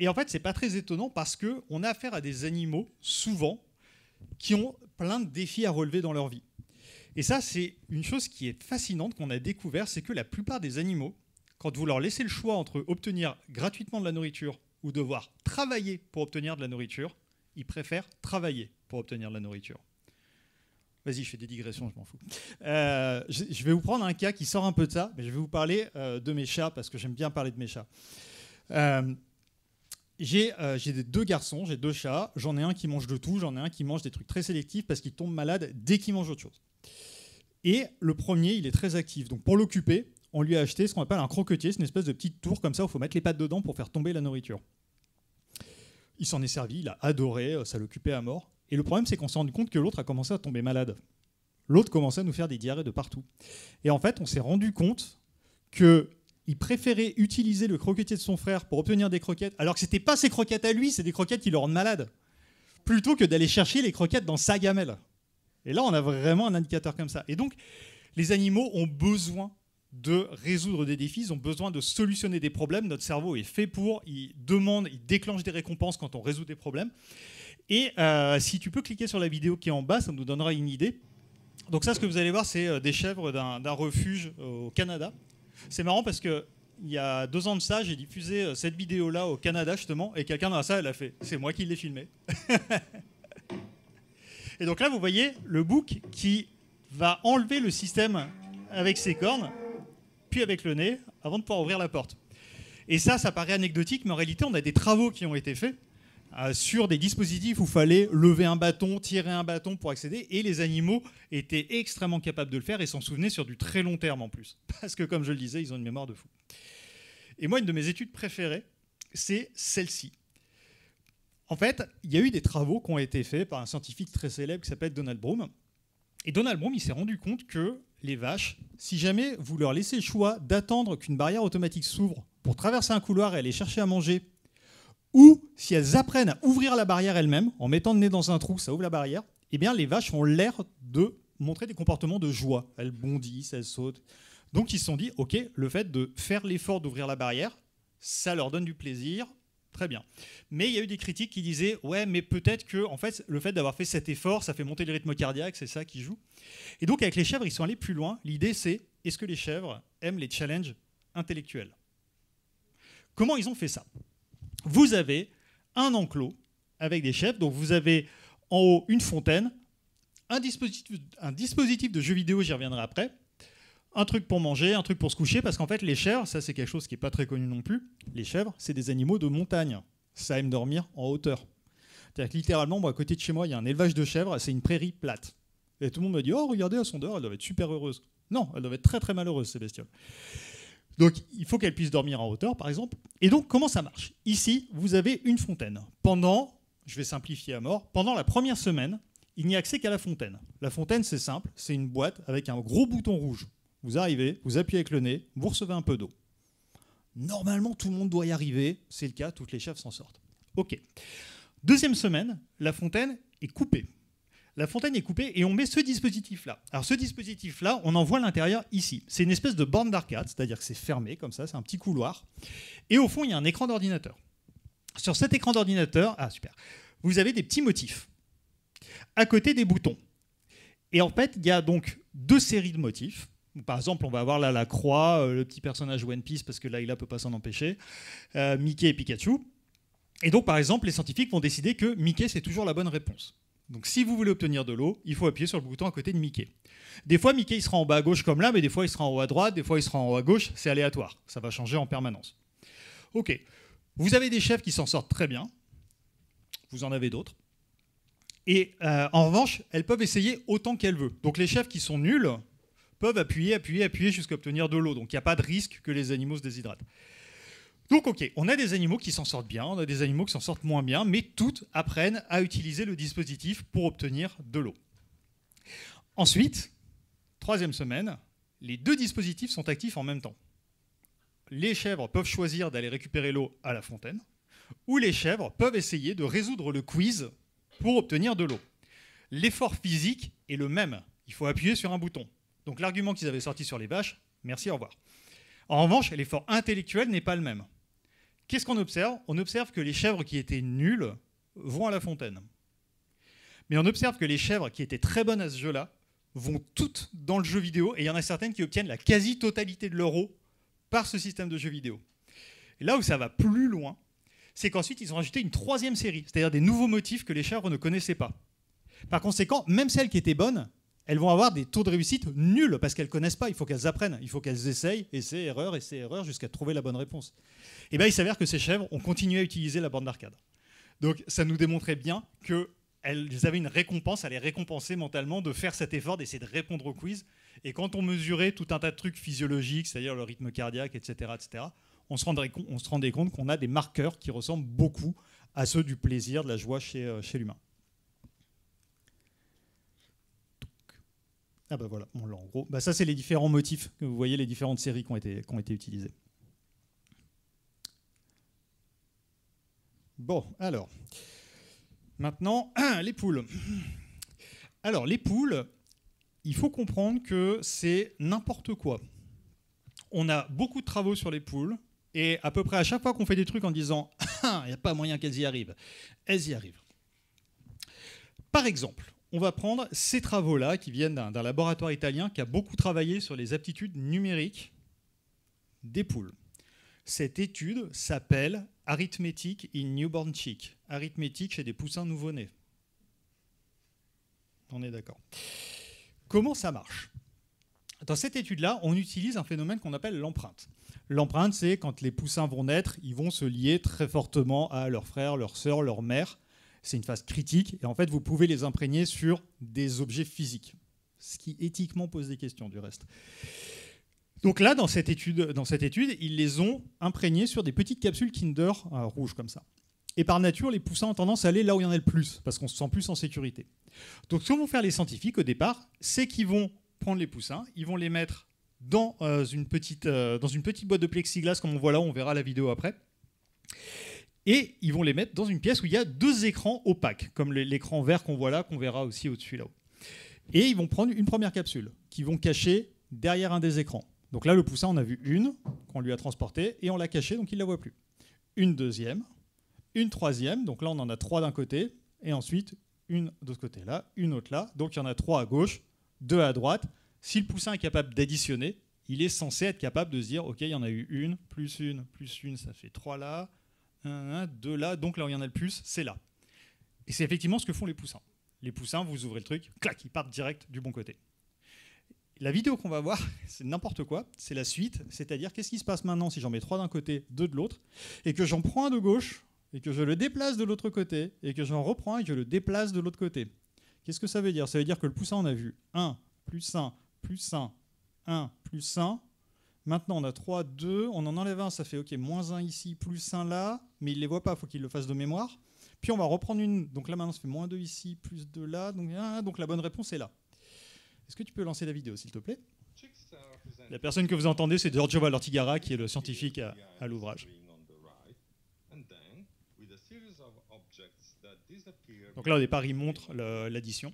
Et en fait, c'est pas très étonnant parce qu'on a affaire à des animaux, souvent, qui ont plein de défis à relever dans leur vie. Et ça, c'est une chose qui est fascinante qu'on a découvert, c'est que la plupart des animaux, quand vous leur laissez le choix entre obtenir gratuitement de la nourriture ou devoir travailler pour obtenir de la nourriture, ils préfèrent travailler pour obtenir de la nourriture. Vas-y, je fais des digressions, je m'en fous. Je vais vous prendre un cas qui sort un peu de ça, mais je vais vous parler de mes chats, parce que j'aime bien parler de mes chats. J'ai 2 garçons, j'ai 2 chats. J'en ai un qui mange de tout, j'en ai un qui mange des trucs très sélectifs parce qu'il tombe malade dès qu'il mange autre chose. Et le premier, il est très actif. Donc pour l'occuper, on lui a acheté ce qu'on appelle un croquetier. C'est une espèce de petite tour comme ça où il faut mettre les pattes dedans pour faire tomber la nourriture. Il s'en est servi, il a adoré, ça l'occupait à mort. Et le problème, c'est qu'on s'est rendu compte que l'autre a commencé à tomber malade. L'autre commençait à nous faire des diarrhées de partout. Et en fait, on s'est rendu compte qu'il préférait utiliser le croquetier de son frère pour obtenir des croquettes, alors que ce n'était pas ses croquettes à lui, c'est des croquettes qui le rendent malade, plutôt que d'aller chercher les croquettes dans sa gamelle. Et là, on a vraiment un indicateur comme ça. Et donc, les animaux ont besoin de résoudre des défis, ils ont besoin de solutionner des problèmes. Notre cerveau est fait pour, il déclenche des récompenses quand on résout des problèmes. Et si tu peux cliquer sur la vidéo qui est en bas, ça nous donnera une idée. Donc ça, ce que vous allez voir, c'est des chèvres d'un refuge au Canada. C'est marrant parce que il y a 2 ans de ça, j'ai diffusé cette vidéo-là au Canada justement, et quelqu'un dans la salle, elle a fait « c'est moi qui l'ai filmé ». Et donc là, vous voyez le bouc qui va enlever le système avec ses cornes, puis avec le nez, avant de pouvoir ouvrir la porte. Et ça paraît anecdotique, mais en réalité, on a des travaux qui ont été faits sur des dispositifs où il fallait lever un bâton, tirer un bâton pour accéder, et les animaux étaient extrêmement capables de le faire et s'en souvenaient sur du très long terme en plus. Parce que, comme je le disais, ils ont une mémoire de fou. Et moi, une de mes études préférées, c'est celle-ci. En fait, il y a eu des travaux qui ont été faits par un scientifique très célèbre qui s'appelle Donald Broom. Et Donald Broom, il s'est rendu compte que les vaches, si jamais vous leur laissez le choix d'attendre qu'une barrière automatique s'ouvre pour traverser un couloir et aller chercher à manger, ou si elles apprennent à ouvrir la barrière elles-mêmes, en mettant le nez dans un trou, ça ouvre la barrière, eh bien les vaches ont l'air de montrer des comportements de joie. Elles bondissent, elles sautent. Donc ils se sont dit, ok, le fait de faire l'effort d'ouvrir la barrière, ça leur donne du plaisir, Très bien. Mais il y a eu des critiques qui disaient « Ouais, mais peut-être que en fait, le fait d'avoir fait cet effort, ça fait monter le rythme cardiaque, c'est ça qui joue. » Et donc, avec les chèvres, ils sont allés plus loin. L'idée, c'est est-ce que les chèvres aiment les challenges intellectuels? Comment ils ont fait ça? Vous avez un enclos avec des chèvres. Donc, vous avez en haut une fontaine, un dispositif de jeu vidéo, j'y reviendrai après, un truc pour manger, un truc pour se coucher, parce qu'en fait, les chèvres, ça c'est quelque chose qui n'est pas très connu non plus, les chèvres, c'est des animaux de montagne. Ça aime dormir en hauteur. C'est-à-dire que littéralement, moi, à côté de chez moi, il y a un élevage de chèvres, c'est une prairie plate. Et tout le monde me dit « Oh, regardez, elles sont dehors, elles doivent être super heureuses. » Non, elles doivent être très très malheureuses, ces bestioles. Donc, il faut qu'elles puissent dormir en hauteur, par exemple. Et donc, comment ça marche? Ici, vous avez une fontaine. Pendant, je vais simplifier à mort, pendant la première semaine, il n'y a accès qu'à la fontaine. La fontaine, c'est simple, c'est une boîte avec un gros bouton rouge. Vous arrivez, vous appuyez avec le nez, vous recevez un peu d'eau. Normalement, tout le monde doit y arriver. C'est le cas, toutes les chèvres s'en sortent. OK. Deuxième semaine, la fontaine est coupée. La fontaine est coupée et on met ce dispositif-là. Alors ce dispositif-là, on en voit l'intérieur ici. C'est une espèce de borne d'arcade, c'est-à-dire que c'est fermé comme ça, c'est un petit couloir. Et au fond, il y a un écran d'ordinateur. Sur cet écran d'ordinateur, super, vous avez des petits motifs. À côté des boutons. Et en fait, il y a donc deux séries de motifs. Par exemple, on va avoir là la croix, le petit personnage One Piece, parce que Layla ne peut pas s'en empêcher, Mickey et Pikachu. Et donc, par exemple, les scientifiques vont décider que Mickey, c'est toujours la bonne réponse. Donc, si vous voulez obtenir de l'eau, il faut appuyer sur le bouton à côté de Mickey. Des fois, Mickey il sera en bas à gauche comme là, mais des fois, il sera en haut à droite, des fois, il sera en haut à gauche. C'est aléatoire. Ça va changer en permanence. OK. Vous avez des chèvres qui s'en sortent très bien. Vous en avez d'autres. Et en revanche, elles peuvent essayer autant qu'elles veulent. Donc, les chèvres qui sont nuls peuvent appuyer jusqu'à obtenir de l'eau. Donc il n'y a pas de risque que les animaux se déshydratent. Donc ok, on a des animaux qui s'en sortent bien, on a des animaux qui s'en sortent moins bien, mais toutes apprennent à utiliser le dispositif pour obtenir de l'eau. Ensuite, troisième semaine, les deux dispositifs sont actifs en même temps. Les chèvres peuvent choisir d'aller récupérer l'eau à la fontaine, ou les chèvres peuvent essayer de résoudre le quiz pour obtenir de l'eau. L'effort physique est le même, il faut appuyer sur un bouton. Donc l'argument qu'ils avaient sorti sur les vaches, merci, au revoir. En revanche, l'effort intellectuel n'est pas le même. Qu'est-ce qu'on observe? On observe que les chèvres qui étaient nulles vont à la fontaine. Mais on observe que les chèvres qui étaient très bonnes à ce jeu-là vont toutes dans le jeu vidéo, et il y en a certaines qui obtiennent la quasi-totalité de leur eau par ce système de jeu vidéo. Et là où ça va plus loin, c'est qu'ensuite ils ont rajouté une troisième série, c'est-à-dire des nouveaux motifs que les chèvres ne connaissaient pas. Par conséquent, même celles qui étaient bonnes, elles vont avoir des taux de réussite nuls parce qu'elles ne connaissent pas. Il faut qu'elles apprennent, il faut qu'elles essayent, essais, erreurs, jusqu'à trouver la bonne réponse. Et bien, il s'avère que ces chèvres ont continué à utiliser la borne d'arcade. Donc, ça nous démontrait bien qu'elles avaient une récompense, à les récompenser mentalement de faire cet effort, d'essayer de répondre au quiz. Et quand on mesurait tout un tas de trucs physiologiques, c'est-à-dire le rythme cardiaque, etc., on se rendait compte qu'on a des marqueurs qui ressemblent beaucoup à ceux du plaisir, de la joie chez l'humain. Ah bah voilà, bon, là, en gros, ça c'est les différents motifs que vous voyez, les différentes séries qui ont été utilisées. Bon, alors, maintenant, les poules. Alors, les poules, il faut comprendre que c'est n'importe quoi. On a beaucoup de travaux sur les poules, et à peu près à chaque fois qu'on fait des trucs en disant « il n'y a pas moyen qu'elles y arrivent », elles y arrivent. Par exemple, on va prendre ces travaux-là qui viennent d'un laboratoire italien qui a beaucoup travaillé sur les aptitudes numériques des poules. Cette étude s'appelle « Arithmetic in Newborn Chick », arithmétique chez des poussins nouveau-nés. On est d'accord. Comment ça marche? Dans cette étude-là, on utilise un phénomène qu'on appelle l'empreinte. L'empreinte, c'est quand les poussins vont naître, ils vont se lier très fortement à leurs frères, leurs sœurs, leur mère. C'est une phase critique et en fait, vous pouvez les imprégner sur des objets physiques, ce qui éthiquement pose des questions du reste. Donc là, dans cette étude, ils les ont imprégnés sur des petites capsules Kinder rouges comme ça. Et par nature, les poussins ont tendance à aller là où il y en a le plus, parce qu'on se sent plus en sécurité. Donc ce que vont faire les scientifiques au départ, c'est qu'ils vont prendre les poussins, ils vont les mettre dans une petite boîte de plexiglas, comme on voit là, on verra la vidéo après. Et ils vont les mettre dans une pièce où il y a deux écrans opaques, comme l'écran vert qu'on voit là, qu'on verra aussi au-dessus là-haut. Et ils vont prendre une première capsule, qu'ils vont cacher derrière un des écrans. Donc là, le poussin, on a vu une, qu'on lui a transportée, et on l'a cachée, donc il ne la voit plus. Une deuxième, une troisième, donc là on en a 3 d'un côté, et ensuite une de l'autre côté là, une autre là, donc il y en a 3 à gauche, 2 à droite. Si le poussin est capable d'additionner, il est censé être capable de se dire, ok, il y en a eu une, plus une, ça fait 3 là, 2 là, donc là où il y en a le plus, c'est là. Et c'est effectivement ce que font les poussins. Les poussins, vous ouvrez le truc, clac, ils partent direct du bon côté. La vidéo qu'on va voir, c'est n'importe quoi, c'est la suite, c'est-à-dire qu'est-ce qui se passe maintenant si j'en mets 3 d'un côté, 2 de l'autre, et que j'en prends un de gauche, et que je le déplace de l'autre côté, et que j'en reprends et que je le déplace de l'autre côté. Qu'est-ce que ça veut dire? Ça veut dire que le poussin, on a vu 1, plus 1, plus 1, 1, plus 1. Maintenant, on a 3, 2, on en enlève un, ça fait ok, moins 1 ici, plus 1 là, mais il ne les voit pas, il faut qu'il le fasse de mémoire. Puis on va reprendre une, donc là maintenant ça fait moins 2 ici, plus 2 là, donc la bonne réponse est là. Est-ce que tu peux lancer la vidéo, s'il te plaît? La personne que vous entendez, c'est Giorgio Valortigara, qui est le scientifique à l'ouvrage. Donc là, au départ, il montre l'addition.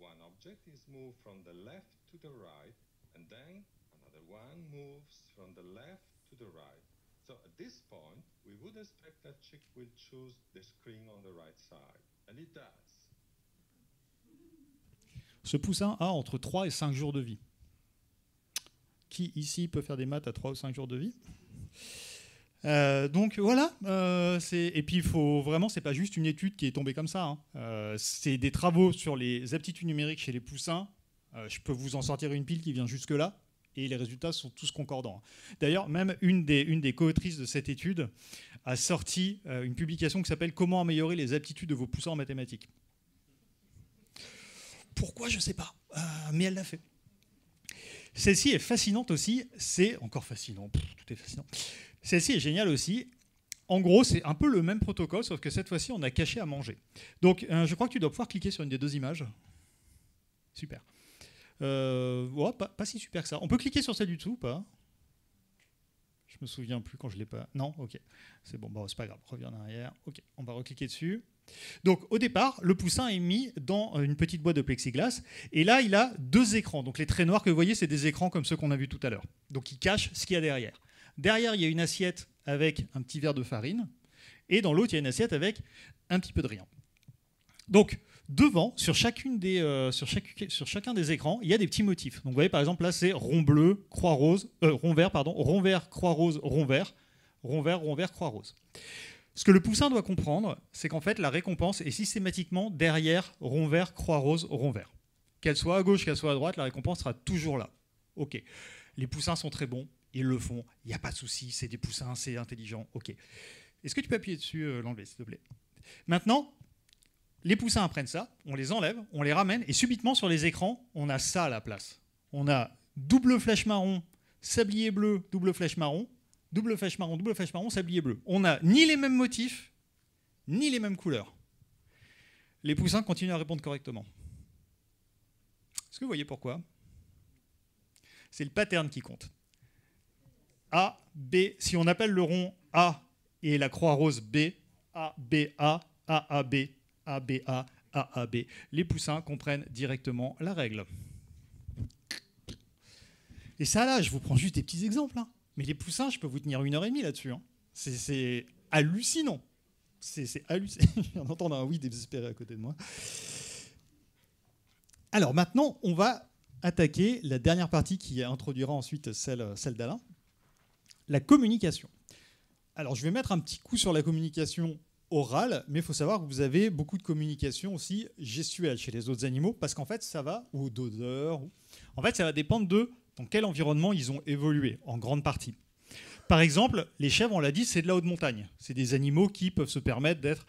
One object is moved from the left to the right, and then another one moves from the left to the right. So at this point, we would expect that Chick will choose the screen on the right side, and it does. Ce poussin a entre 3 et 5 jours de vie. Qui ici peut faire des maths à 3 ou 5 jours de vie? Donc voilà, et puis il faut vraiment, c'est pas juste une étude qui est tombée comme ça, hein. C'est des travaux sur les aptitudes numériques chez les poussins. Je peux vous en sortir une pile qui vient jusque là, et les résultats sont tous concordants. D'ailleurs, même une des co-autrices de cette étude a sorti une publication qui s'appelle « Comment améliorer les aptitudes de vos poussins en mathématiques ». Pourquoi, je ne sais pas, mais elle l'a fait. Celle-ci est fascinante aussi, c'est encore fascinant, tout est fascinant. Celle-ci est géniale aussi. En gros, c'est un peu le même protocole, sauf que cette fois-ci, on a caché à manger. Donc, je crois que tu dois pouvoir cliquer sur une des 2 images. Super. Ouais, pas si super que ça. On peut cliquer sur celle du dessous ou pas? Je me souviens plus quand je l'ai pas. Non, ok. C'est bon, c'est pas grave. Reviens en arrière. Ok, on va recliquer dessus. Donc, au départ, le poussin est mis dans une petite boîte de plexiglas. Et là, il a 2 écrans. Donc, les traits noirs que vous voyez, c'est des écrans comme ceux qu'on a vus tout à l'heure. Donc, il cache ce qu'il y a derrière. Derrière, il y a une assiette avec un petit verre de farine. Et dans l'autre, il y a une assiette avec un petit peu de riant. Donc, devant, sur chacun des écrans, il y a des petits motifs. Donc, vous voyez, par exemple, là, c'est rond bleu, croix rose, rond vert, croix rose, rond vert, croix rose. Ce que le poussin doit comprendre, c'est qu'en fait, la récompense est systématiquement derrière rond vert, croix rose, rond vert. Qu'elle soit à gauche, qu'elle soit à droite, la récompense sera toujours là. Ok. Les poussins sont très bons. Ils le font, il n'y a pas de souci, c'est des poussins, c'est intelligent, ok. Est-ce que tu peux appuyer dessus, l'enlever, s'il te plaît? Maintenant, les poussins apprennent ça, on les enlève, on les ramène, et subitement, sur les écrans, on a ça à la place. On a double flèche marron, sablier bleu, double flèche marron, double flèche marron, sablier bleu. On n'a ni les mêmes motifs, ni les mêmes couleurs. Les poussins continuent à répondre correctement. Est-ce que vous voyez pourquoi? C'est le pattern qui compte. A, B, si on appelle le rond A et la croix rose B, A, B, A, A, B, A, B, A, A, B, les poussins comprennent directement la règle. Et ça, là, je vous prends juste des petits exemples, hein. Mais les poussins, je peux vous tenir 1h30 là-dessus, hein. C'est hallucinant. C'est hallucinant. On entend un oui désespéré à côté de moi. Alors maintenant, on va attaquer la dernière partie qui introduira ensuite celle d'Alain. La communication. Alors, je vais mettre un petit coup sur la communication orale, mais il faut savoir que vous avez beaucoup de communication aussi gestuelle chez les autres animaux, parce qu'en fait, ça va, ou d'odeur, en fait, ça va dépendre de dans quel environnement ils ont évolué, en grande partie. Par exemple, les chèvres, on l'a dit, c'est de la haute montagne. C'est des animaux qui peuvent se permettre d'être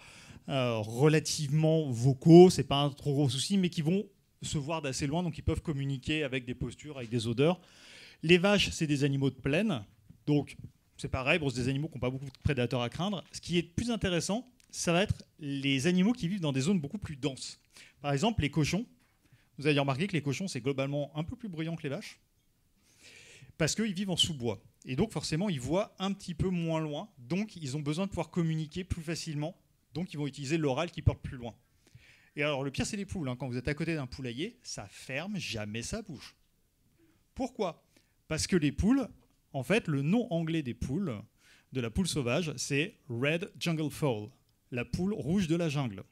relativement vocaux, c'est pas un trop gros souci, mais qui vont se voir d'assez loin, donc ils peuvent communiquer avec des postures, avec des odeurs. Les vaches, c'est des animaux de plaine. Donc, c'est pareil, c'est des animaux qui n'ont pas beaucoup de prédateurs à craindre. Ce qui est plus intéressant, ça va être les animaux qui vivent dans des zones beaucoup plus denses. Par exemple, les cochons. Vous avez remarqué que les cochons, c'est globalement un peu plus bruyant que les vaches, parce qu'ils vivent en sous-bois. Et donc, forcément, ils voient un petit peu moins loin. Donc, ils ont besoin de pouvoir communiquer plus facilement. Donc, ils vont utiliser l'oral qui porte plus loin. Et alors, le pire, c'est les poules. Hein. Quand vous êtes à côté d'un poulailler, ça ferme jamais sa bouche. Pourquoi ? Parce que les poules, en fait, le nom anglais des poules, de la poule sauvage, c'est Red Jungle Fowl, la poule rouge de la jungle.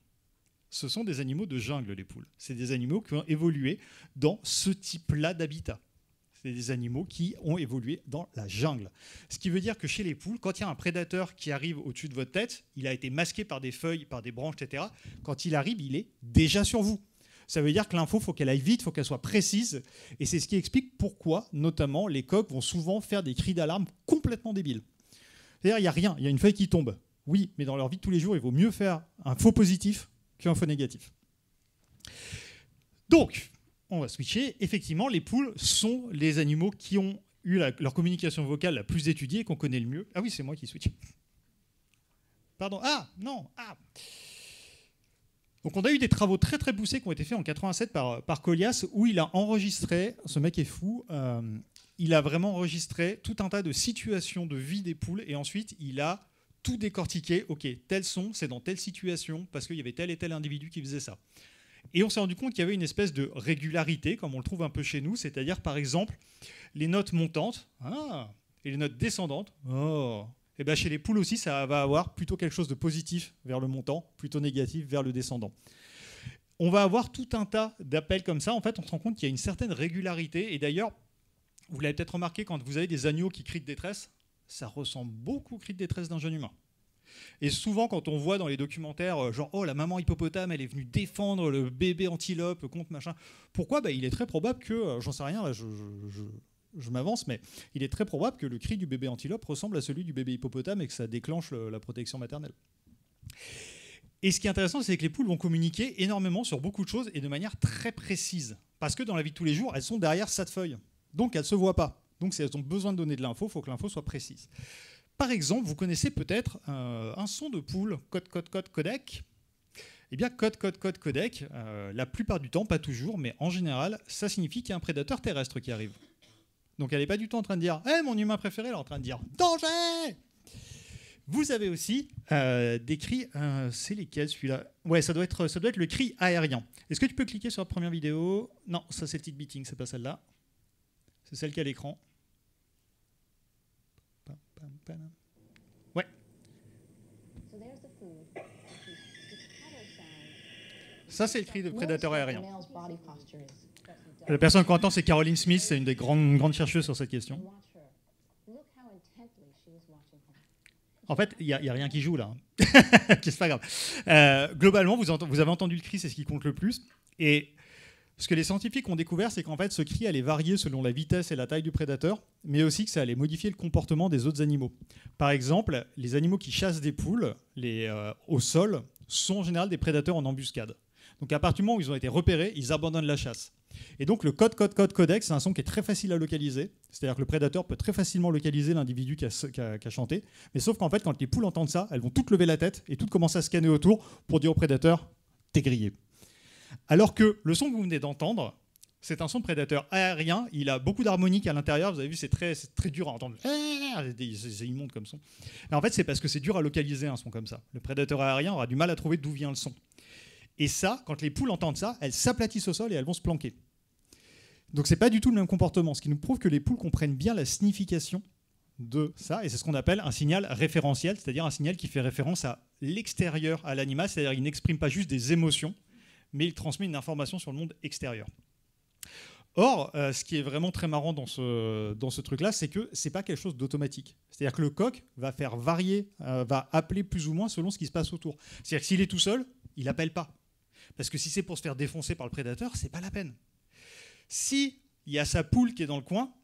Ce sont des animaux de jungle, les poules. C'est des animaux qui ont évolué dans ce type-là d'habitat. C'est des animaux qui ont évolué dans la jungle. Ce qui veut dire que chez les poules, quand il y a un prédateur qui arrive au-dessus de votre tête, il a été masqué par des feuilles, par des branches, etc. Quand il arrive, il est déjà sur vous. Ça veut dire que l'info, il faut qu'elle aille vite, il faut qu'elle soit précise. Et c'est ce qui explique pourquoi, notamment, les coqs vont souvent faire des cris d'alarme complètement débiles. C'est-à-dire, il n'y a rien, il y a une feuille qui tombe. Oui, mais dans leur vie de tous les jours, il vaut mieux faire un faux positif qu'un faux négatif. Donc, on va switcher. Effectivement, les poules sont les animaux qui ont eu leur communication vocale la plus étudiée et qu'on connaît le mieux. Ah oui, c'est moi qui switch. Pardon. Ah, non. Ah. Donc, on a eu des travaux très très poussés qui ont été faits en 87 par Collias, où il a enregistré, ce mec est fou, il a vraiment enregistré tout un tas de situations de vie des poules et ensuite il a tout décortiqué. Ok, tel son, c'est dans telle situation parce qu'il y avait tel et tel individu qui faisait ça. Et on s'est rendu compte qu'il y avait une espèce de régularité, comme on le trouve un peu chez nous, c'est-à-dire par exemple les notes montantes et les notes descendantes. Et bien chez les poules aussi, ça va avoir plutôt quelque chose de positif vers le montant, plutôt négatif vers le descendant. On va avoir tout un tas d'appels comme ça. En fait, on se rend compte qu'il y a une certaine régularité. Et d'ailleurs, vous l'avez peut-être remarqué, quand vous avez des agneaux qui crient de détresse, ça ressemble beaucoup au cri de détresse d'un jeune humain. Et souvent, quand on voit dans les documentaires, genre « Oh, la maman hippopotame, elle est venue défendre le bébé antilope contre machin », pourquoi ? Il est très probable que, j'en sais rien, là, je m'avance, mais il est très probable que le cri du bébé antilope ressemble à celui du bébé hippopotame et que ça déclenche la protection maternelle. Et ce qui est intéressant, c'est que les poules vont communiquer énormément sur beaucoup de choses et de manière très précise. Parce que dans la vie de tous les jours, elles sont derrière cette feuille. Donc, elles ne se voient pas. Donc, si elles ont besoin de donner de l'info, il faut que l'info soit précise. Par exemple, vous connaissez peut-être un son de poule, code-code-code-codec. Eh bien, code-code-code-codec, la plupart du temps, pas toujours, mais en général, ça signifie qu'il y a un prédateur terrestre qui arrive. Donc, elle n'est pas du tout en train de dire « Hey, mon humain préféré !» Elle est en train de dire « Danger !» Vous avez aussi des cris, c'est lesquels celui-là ? Ouais, ça doit être le cri aérien. Est-ce que tu peux cliquer sur la première vidéo ? Non, ça c'est le beating, c'est pas celle-là. C'est celle qui a l'écran. Ouais. Ça c'est le cri de prédateur aérien. La personne qu'on entend, c'est Caroline Smith, c'est une des grandes chercheuses sur cette question. En fait, il n'y a rien qui joue là. C'est pas grave. Globalement, vous avez entendu le cri, c'est ce qui compte le plus. Et ce que les scientifiques ont découvert, c'est qu'en fait, ce cri allait varier selon la vitesse et la taille du prédateur, mais aussi que ça allait modifier le comportement des autres animaux. Par exemple, les animaux qui chassent des poules au sol sont en général des prédateurs en embuscade. Donc à partir du moment où ils ont été repérés, ils abandonnent la chasse. Et donc le code-code-code-codec, c'est un son qui est très facile à localiser. C'est-à-dire que le prédateur peut très facilement localiser l'individu qui a chanté. Mais sauf qu'en fait, quand les poules entendent ça, elles vont toutes lever la tête et toutes commencer à scanner autour pour dire au prédateur « t'es grillé ». Alors que le son que vous venez d'entendre, c'est un son de prédateur aérien. Il a beaucoup d'harmoniques à l'intérieur. Vous avez vu, c'est très dur à entendre. C'est immonde comme son. Et en fait, c'est parce que c'est dur à localiser un son comme ça. Le prédateur aérien aura du mal à trouver d'où vient le son. Et ça, quand les poules entendent ça, elles s'aplatissent au sol et elles vont se planquer. Donc c'est pas du tout le même comportement, ce qui nous prouve que les poules comprennent bien la signification de ça, et c'est ce qu'on appelle un signal référentiel, c'est-à-dire un signal qui fait référence à l'extérieur, à l'animal, c'est-à-dire qu'il n'exprime pas juste des émotions, mais il transmet une information sur le monde extérieur. Or, ce qui est vraiment très marrant dans ce truc-là, c'est que c'est pas quelque chose d'automatique. C'est-à-dire que le coq va faire varier, va appeler plus ou moins selon ce qui se passe autour. C'est-à-dire que s'il est tout seul, il n'appelle pas. Parce que si c'est pour se faire défoncer par le prédateur, c'est pas la peine. Si il y a sa poule qui est dans le coin,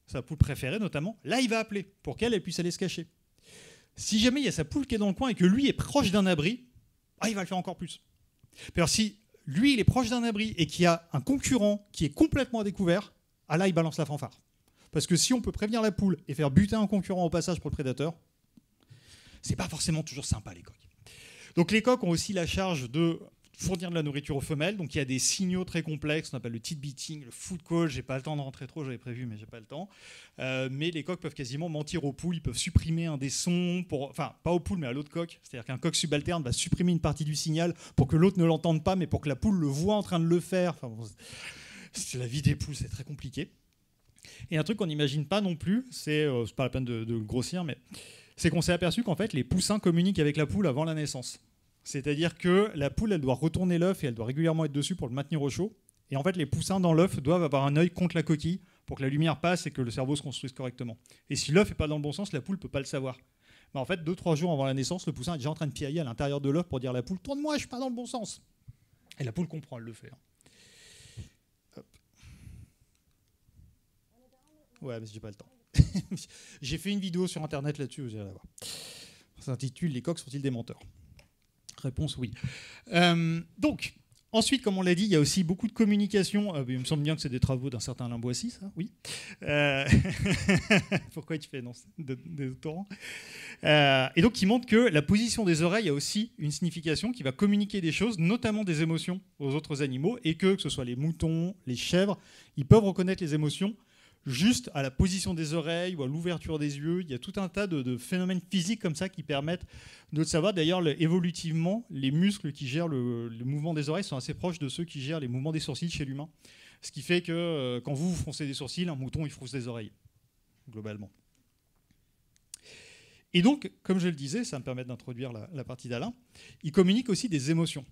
sa poule préférée notamment, là il va appeler pour qu'elle puisse aller se cacher. Si jamais il y a sa poule qui est dans le coin et que lui est proche d'un abri, il va le faire encore plus. Alors si lui il est proche d'un abri et qu'il y a un concurrent qui est complètement à découvert, là il balance la fanfare. Parce que si on peut prévenir la poule et faire buter un concurrent au passage pour le prédateur, c'est pas forcément toujours sympa les coqs. Donc les coqs ont aussi la charge de fournir de la nourriture aux femelles. Donc il y a des signaux très complexes, on appelle le teat beating, le food call. J'ai pas le temps de rentrer trop, j'avais prévu, mais j'ai pas le temps. Mais les coqs peuvent quasiment mentir aux poules, ils peuvent supprimer un des sons, enfin pas aux poules, mais à l'autre coq. C'est-à-dire qu'un coq subalterne va supprimer une partie du signal pour que l'autre ne l'entende pas, mais pour que la poule le voit en train de le faire. Enfin, bon, c'est la vie des poules, c'est très compliqué. Et un truc qu'on n'imagine pas non plus, c'est pas la peine de le grossir, mais c'est qu'on s'est aperçu qu'en fait les poussins communiquent avec la poule avant la naissance. C'est-à-dire que la poule, elle doit retourner l'œuf et elle doit régulièrement être dessus pour le maintenir au chaud. Et en fait, les poussins dans l'œuf doivent avoir un œil contre la coquille pour que la lumière passe et que le cerveau se construise correctement. Et si l'œuf n'est pas dans le bon sens, la poule ne peut pas le savoir. Mais en fait, 2-3 jours avant la naissance, le poussin est déjà en train de piailler à l'intérieur de l'œuf pour dire à la poule « Tourne-moi, je ne suis pas dans le bon sens ». Et la poule comprend, elle le fait. Hop. Ouais, mais j'ai pas le temps. J'ai fait une vidéo sur Internet là-dessus, vous irez la voir. Ça s'intitule « Les coqs sont-ils des menteurs ?» Réponse oui. Donc, ensuite, comme on l'a dit, il y a aussi beaucoup de communication. Il me semble bien que c'est des travaux d'un certain Alain Boissy, ça, oui. Pourquoi tu fais non, des doctorants et donc, qui montre que la position des oreilles a aussi une signification qui va communiquer des choses, notamment des émotions aux autres animaux, et que ce soit les moutons, les chèvres, ils peuvent reconnaître les émotions juste à la position des oreilles ou à l'ouverture des yeux. Il y a tout un tas de phénomènes physiques comme ça qui permettent de le savoir. D'ailleurs, évolutivement, les muscles qui gèrent le mouvement des oreilles sont assez proches de ceux qui gèrent les mouvements des sourcils chez l'humain. Ce qui fait que quand vous froncez des sourcils, un mouton, il fronce des oreilles, globalement. Et donc, comme je le disais, ça me permet d'introduire la partie d'Alain, il communique aussi des émotions.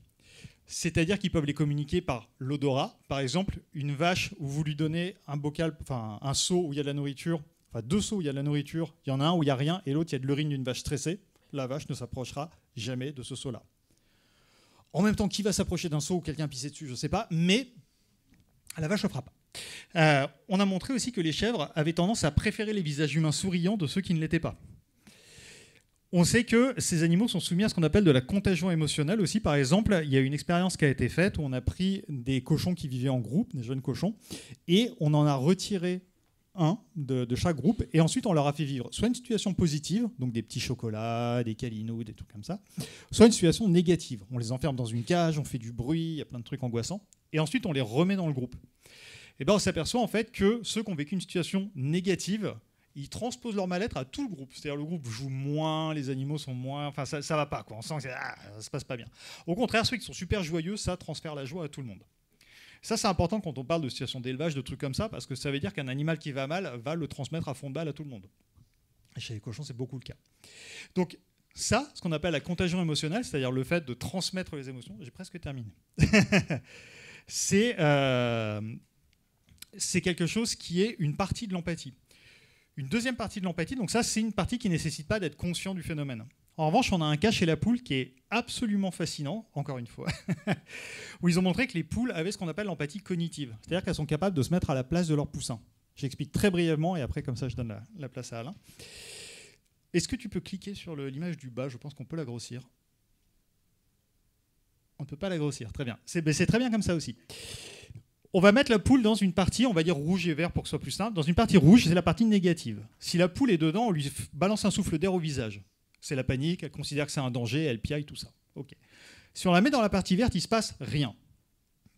C'est-à-dire qu'ils peuvent les communiquer par l'odorat. Par exemple, une vache où vous lui donnez un bocal, enfin un seau où il y a de la nourriture, enfin 2 seaux où il y a de la nourriture, il y en a un où il n'y a rien et l'autre il y a de l'urine d'une vache stressée. La vache ne s'approchera jamais de ce seau-là. En même temps, qui va s'approcher d'un seau où quelqu'un pissait dessus, je ne sais pas, mais la vache ne le fera pas. On a montré aussi que les chèvres avaient tendance à préférer les visages humains souriants de ceux qui ne l'étaient pas. On sait que ces animaux sont soumis à ce qu'on appelle de la contagion émotionnelle aussi. Par exemple, il y a une expérience qui a été faite où on a pris des cochons qui vivaient en groupe, des jeunes cochons, et on en a retiré un de chaque groupe, et ensuite on leur a fait vivre soit une situation positive, donc des petits chocolats, des câlinous, des trucs comme ça, soit une situation négative. On les enferme dans une cage, on fait du bruit, il y a plein de trucs angoissants, et ensuite on les remet dans le groupe. Et ben on s'aperçoit en fait que ceux qui ont vécu une situation négative, ils transposent leur mal-être à tout le groupe. C'est-à-dire le groupe joue moins, les animaux sont moins... Enfin, ça va pas, quoi. On sent que ça se passe pas bien. Au contraire, ceux qui sont super joyeux, ça transfère la joie à tout le monde. Ça, c'est important quand on parle de situation d'élevage, de trucs comme ça, parce que ça veut dire qu'un animal qui va mal va le transmettre à fond de balle à tout le monde. Et chez les cochons, c'est beaucoup le cas. Donc ça, ce qu'on appelle la contagion émotionnelle, c'est-à-dire le fait de transmettre les émotions, j'ai presque terminé. C'est quelque chose qui est une partie de l'empathie. Une deuxième partie de l'empathie, donc ça, c'est une partie qui ne nécessite pas d'être conscient du phénomène. En revanche, on a un cas chez la poule qui est absolument fascinant, encore une fois, où ils ont montré que les poules avaient ce qu'on appelle l'empathie cognitive, c'est-à-dire qu'elles sont capables de se mettre à la place de leurs poussins. J'explique très brièvement, et après, comme ça, je donne la place à Alain. Est-ce que tu peux cliquer sur l'image du bas? Je pense qu'on peut la grossir. On ne peut pas la grossir, très bien. C'est très bien comme ça aussi. On va mettre la poule dans une partie, on va dire rouge et vert pour que ce soit plus simple. Dans une partie rouge, c'est la partie négative. Si la poule est dedans, on lui balance un souffle d'air au visage. C'est la panique, elle considère que c'est un danger, elle piaille, tout ça. Okay. Si on la met dans la partie verte, il ne se passe rien.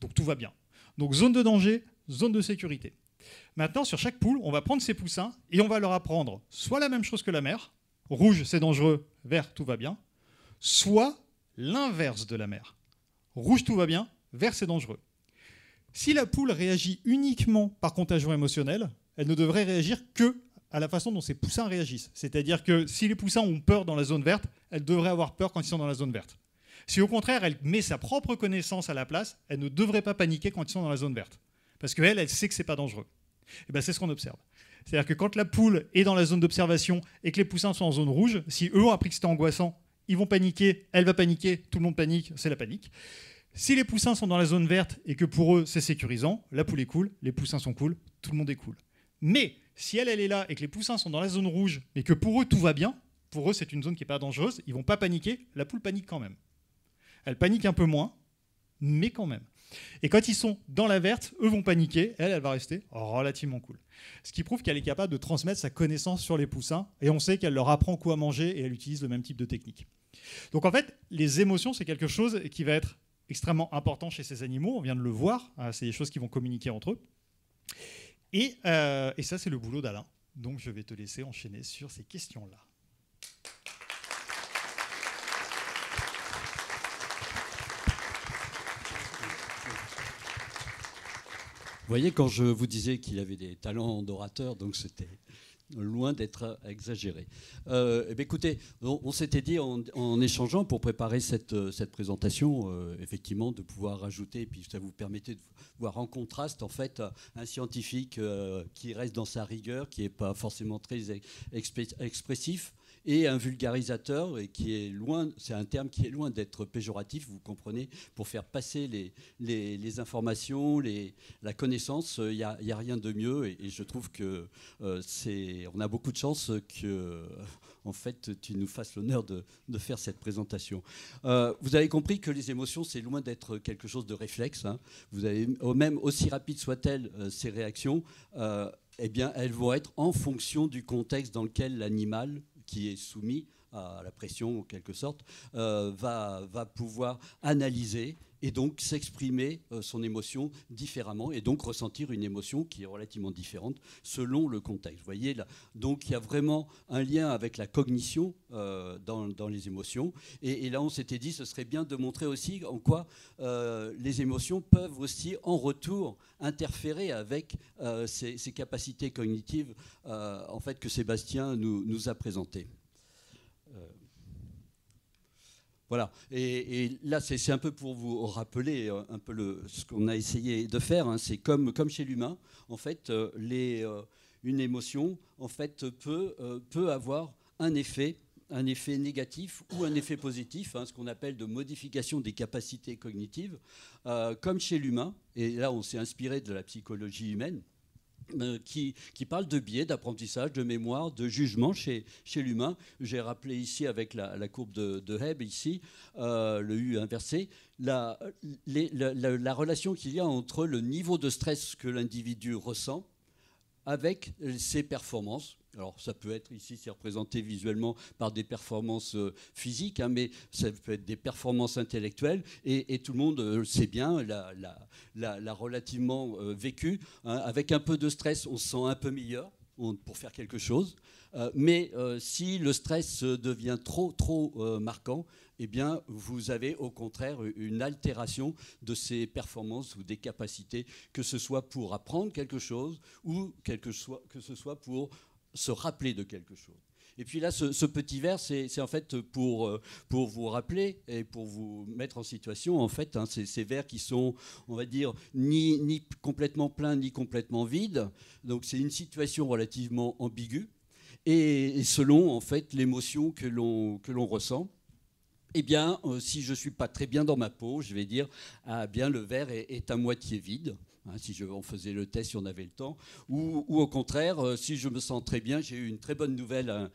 Donc tout va bien. Donc zone de danger, zone de sécurité. Maintenant, sur chaque poule, on va prendre ses poussins et on va leur apprendre soit la même chose que la mère, rouge c'est dangereux, vert tout va bien, soit l'inverse de la mère. Rouge tout va bien, vert c'est dangereux. Si la poule réagit uniquement par contagion émotionnelle, elle ne devrait réagir que à la façon dont ses poussins réagissent. C'est-à-dire que si les poussins ont peur dans la zone verte, elle devrait avoir peur quand ils sont dans la zone verte. Si au contraire, elle met sa propre connaissance à la place, elle ne devrait pas paniquer quand ils sont dans la zone verte. Parce qu'elle, elle sait que ce n'est pas dangereux. Et ben, c'est ce qu'on observe. C'est-à-dire que quand la poule est dans la zone d'observation et que les poussins sont en zone rouge, si eux ont appris que c'était angoissant, ils vont paniquer, elle va paniquer, tout le monde panique, c'est la panique. Si les poussins sont dans la zone verte et que pour eux c'est sécurisant, la poule est cool, les poussins sont cool, tout le monde est cool. Mais si elle est là et que les poussins sont dans la zone rouge et que pour eux tout va bien, pour eux c'est une zone qui n'est pas dangereuse, ils ne vont pas paniquer, la poule panique quand même. Elle panique un peu moins, mais quand même. Et quand ils sont dans la verte, eux vont paniquer, elle va rester relativement cool. Ce qui prouve qu'elle est capable de transmettre sa connaissance sur les poussins et on sait qu'elle leur apprend quoi manger et elle utilise le même type de technique. Donc en fait, les émotions c'est quelque chose qui va être extrêmement important chez ces animaux, on vient de le voir, c'est des choses qui vont communiquer entre eux. Et ça, c'est le boulot d'Alain. Donc, je vais te laisser enchaîner sur ces questions-là. Vous voyez, quand je vous disais qu'il avait des talents d'orateur, donc c'était loin d'être exagéré. Écoutez, on s'était dit en échangeant pour préparer cette présentation, effectivement, de pouvoir ajouter, et puis ça vous permettait de voir en contraste, en fait, un scientifique qui reste dans sa rigueur, qui n'est pas forcément très expressif, et un vulgarisateur, et qui est loin, c'est un terme qui est loin d'être péjoratif, vous comprenez, pour faire passer les informations, la connaissance, il n'y a rien de mieux, et je trouve que on a beaucoup de chance que, en fait, tu nous fasses l'honneur de faire cette présentation. Vous avez compris que les émotions, c'est loin d'être quelque chose de réflexe, hein. Vous avez, même aussi rapides soient-elles ces réactions, eh bien, elles vont être en fonction du contexte dans lequel l'animal qui est soumis à la pression en quelque sorte, va pouvoir analyser et donc s'exprimer son émotion différemment et donc ressentir une émotion qui est relativement différente selon le contexte. Vous voyez là, donc il y a vraiment un lien avec la cognition dans les émotions. Et là, on s'était dit, ce serait bien de montrer aussi en quoi les émotions peuvent aussi en retour interférer avec ces capacités cognitives en fait, que Sébastien nous a présentées. Voilà, et là c'est un peu pour vous rappeler un peu ce qu'on a essayé de faire, hein. C'est comme chez l'humain, en fait, une émotion en fait, peut avoir un effet négatif ou un effet positif, hein, ce qu'on appelle de modification des capacités cognitives, comme chez l'humain, et là on s'est inspiré de la psychologie humaine, qui parle de biais, d'apprentissage, de mémoire, de jugement chez l'humain. J'ai rappelé ici avec la courbe de Hebb, ici, le U inversé, la relation qu'il y a entre le niveau de stress que l'individu ressent avec ses performances. Alors ça peut être ici, c'est représenté visuellement par des performances physiques, hein, mais ça peut être des performances intellectuelles, et tout le monde sait bien, l'a relativement vécu, hein. Avec un peu de stress, on se sent un peu meilleur pour faire quelque chose, mais si le stress devient trop marquant, eh bien, vous avez au contraire une altération de ces performances ou des capacités, que ce soit pour apprendre quelque chose ou que ce soit pour se rappeler de quelque chose. Et puis là, ce petit verre, c'est en fait pour vous rappeler et pour vous mettre en situation, en fait, hein, ces verres qui sont, on va dire, ni complètement pleins, ni complètement vides. Donc c'est une situation relativement ambiguë. Et selon, en fait, l'émotion que l'on ressent, eh bien, si je ne suis pas très bien dans ma peau, je vais dire, ah bien, le verre est à moitié vide. Hein, si on faisait le test, si on avait le temps, ou au contraire, si je me sens très bien, j'ai eu une très bonne nouvelle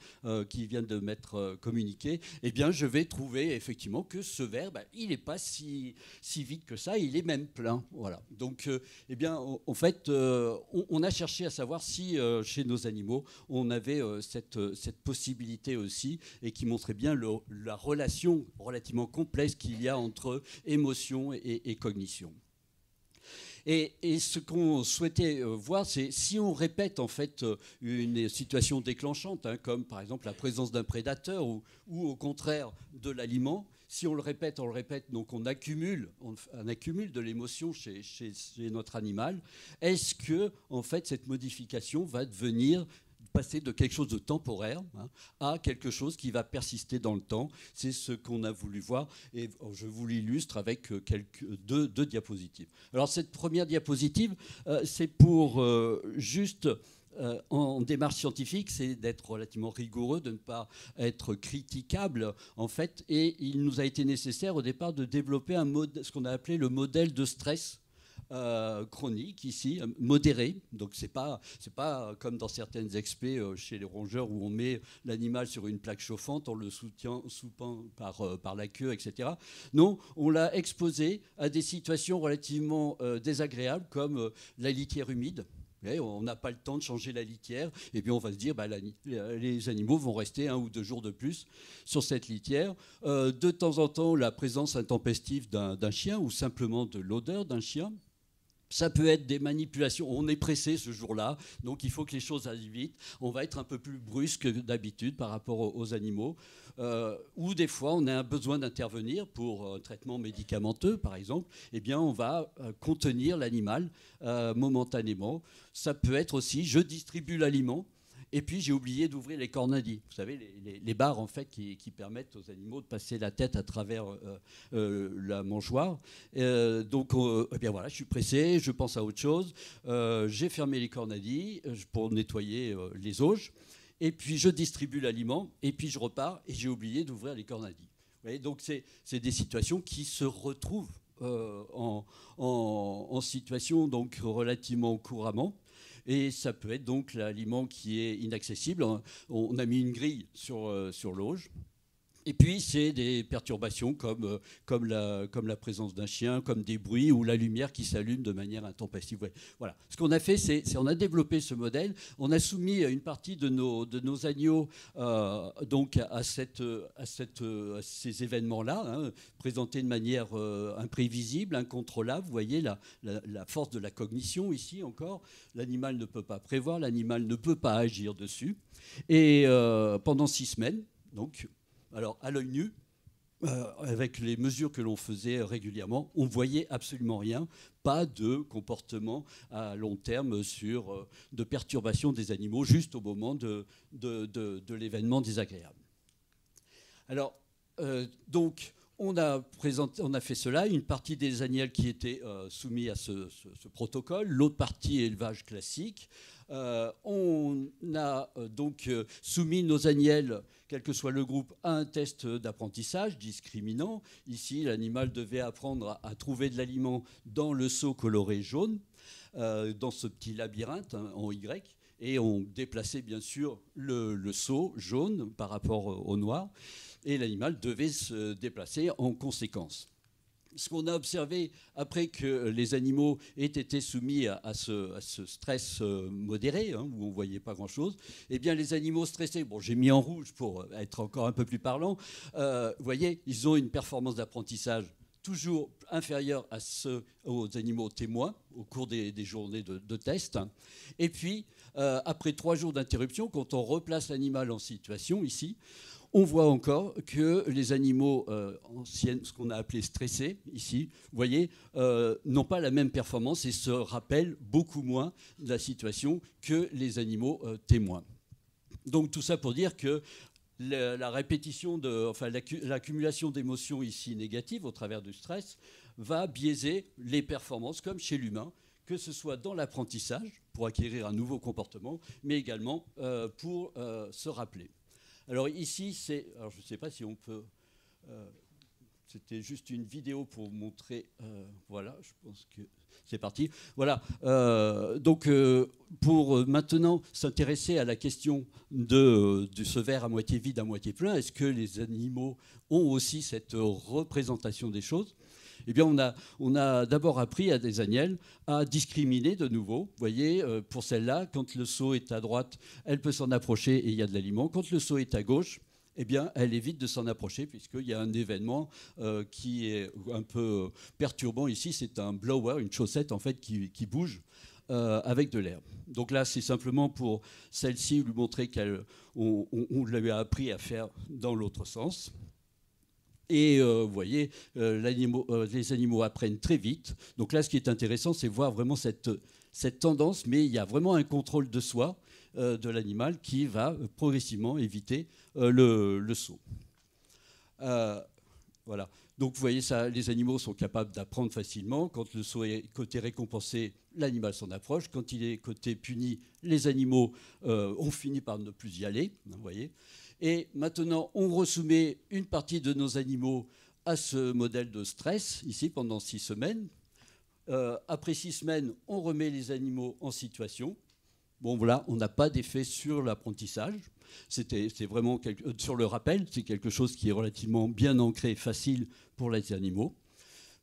qui vient de m'être communiquée, eh bien, je vais trouver effectivement que ce verre, il n'est pas si vide que ça, il est même plein. Voilà. Donc, eh bien, en fait, on a cherché à savoir si chez nos animaux, on avait cette possibilité aussi, et qui montrait bien la relation relativement complexe qu'il y a entre émotion et cognition. Et ce qu'on souhaitait voir, c'est si on répète en fait une situation déclenchante, hein, comme par exemple la présence d'un prédateur ou au contraire de l'aliment, si on le répète, donc on accumule de l'émotion chez notre animal, est-ce que en fait cette modification va devenir passer de quelque chose de temporaire, hein, à quelque chose qui va persister dans le temps? C'est ce qu'on a voulu voir, et je vous l'illustre avec deux diapositives. Alors cette première diapositive, c'est pour juste, en démarche scientifique, c'est d'être relativement rigoureux, de ne pas être critiquable, en fait, et il nous a été nécessaire au départ de développer ce qu'on a appelé le modèle de stress chronique ici, modéré. Donc c'est pas comme dans certaines expés chez les rongeurs où on met l'animal sur une plaque chauffante en le soupant par la queue, etc. Non, on l'a exposé à des situations relativement désagréables comme la litière humide. On n'a pas le temps de changer la litière, et puis on va se dire les animaux vont rester 1 ou 2 jours de plus sur cette litière. De temps en temps, la présence intempestive d'un chien ou simplement de l'odeur d'un chien. Ça peut être des manipulations. On est pressé ce jour-là, donc il faut que les choses aillent vite. On va être un peu plus brusque que d'habitude par rapport aux animaux. Ou des fois, on a un besoin d'intervenir pour un traitement médicamenteux, par exemple. Eh bien, on va contenir l'animal momentanément. Ça peut être aussi, je distribue l'aliment. Et puis, j'ai oublié d'ouvrir les cornadis. Vous savez, les barres, en fait, qui permettent aux animaux de passer la tête à travers la mangeoire. Donc, eh bien voilà, je suis pressé, je pense à autre chose. J'ai fermé les cornadis pour nettoyer les auges. Et puis, je distribue l'aliment. Et puis, je repars et j'ai oublié d'ouvrir les cornadis. Vous voyez, donc, c'est des situations qui se retrouvent en situation donc, relativement couramment. Et ça peut être donc l'aliment qui est inaccessible. On a mis une grille sur l'auge. Et puis, c'est des perturbations comme la présence d'un chien, comme des bruits ou la lumière qui s'allume de manière intempestive. Ouais. Voilà. Ce qu'on a fait, c'est on a développé ce modèle. On a soumis une partie de nos agneaux donc à ces événements-là, hein, présentés de manière imprévisible, incontrôlable. Vous voyez la force de la cognition ici encore. L'animal ne peut pas prévoir, l'animal ne peut pas agir dessus. Et pendant 6 semaines, donc... Alors, à l'œil nu, avec les mesures que l'on faisait régulièrement, on ne voyait absolument rien, pas de comportement à long terme de perturbation des animaux, juste au moment de l'événement désagréable. Alors, donc, on a fait cela, une partie des agnelles qui étaient soumis à ce protocole, l'autre partie élevage classique. On a donc soumis nos agnelles, quel que soit le groupe, à un test d'apprentissage discriminant. Ici, l'animal devait apprendre à trouver de l'aliment dans le seau coloré jaune, dans ce petit labyrinthe en Y. Et on déplaçait bien sûr le seau jaune par rapport au noir. Et l'animal devait se déplacer en conséquence. Ce qu'on a observé après que les animaux aient été soumis à ce stress modéré, hein, où on ne voyait pas grand-chose, eh bien les animaux stressés, bon, j'ai mis en rouge pour être encore un peu plus parlant, vous voyez, ils ont une performance d'apprentissage toujours inférieure à ceux aux animaux témoins au cours des journées de test. Et puis, après 3 jours d'interruption, quand on replace l'animal en situation ici, on voit encore que les animaux anciens, ce qu'on a appelé stressés, ici, vous voyez, n'ont pas la même performance et se rappellent beaucoup moins de la situation que les animaux témoins. Donc tout ça pour dire que la répétition, l'accumulation d'émotions ici négatives au travers du stress va biaiser les performances, comme chez l'humain, que ce soit dans l'apprentissage, pour acquérir un nouveau comportement, mais également pour se rappeler. Alors ici, alors je ne sais pas si on peut... c'était juste une vidéo pour vous montrer... voilà, je pense que c'est parti. Voilà, donc pour maintenant s'intéresser à la question de ce verre à moitié vide, à moitié plein, est-ce que les animaux ont aussi cette représentation des choses ? Eh bien, on a d'abord appris à des agnelles à discriminer de nouveau. Vous voyez, pour celle-là, quand le seau est à droite, elle peut s'en approcher et il y a de l'aliment. Quand le seau est à gauche, eh bien, elle évite de s'en approcher puisqu'il y a un événement qui est un peu perturbant ici. C'est un blower, une chaussette en fait qui bouge avec de l'air. Donc là, c'est simplement pour celle-ci lui montrer qu'on lui a appris à faire dans l'autre sens. Et vous voyez, les animaux apprennent très vite. Donc là, ce qui est intéressant, c'est voir vraiment cette tendance, mais il y a vraiment un contrôle de soi de l'animal qui va progressivement éviter le saut. Voilà. Donc vous voyez, les animaux sont capables d'apprendre facilement. Quand le saut est côté récompensé, l'animal s'en approche. Quand il est côté puni, les animaux ont fini par ne plus y aller. Vous voyez. Et maintenant, on resoumet une partie de nos animaux à ce modèle de stress, ici, pendant 6 semaines. Après 6 semaines, on remet les animaux en situation. Bon, voilà, on n'a pas d'effet sur l'apprentissage. C'est vraiment sur le rappel, c'est quelque chose qui est relativement bien ancré et facile pour les animaux.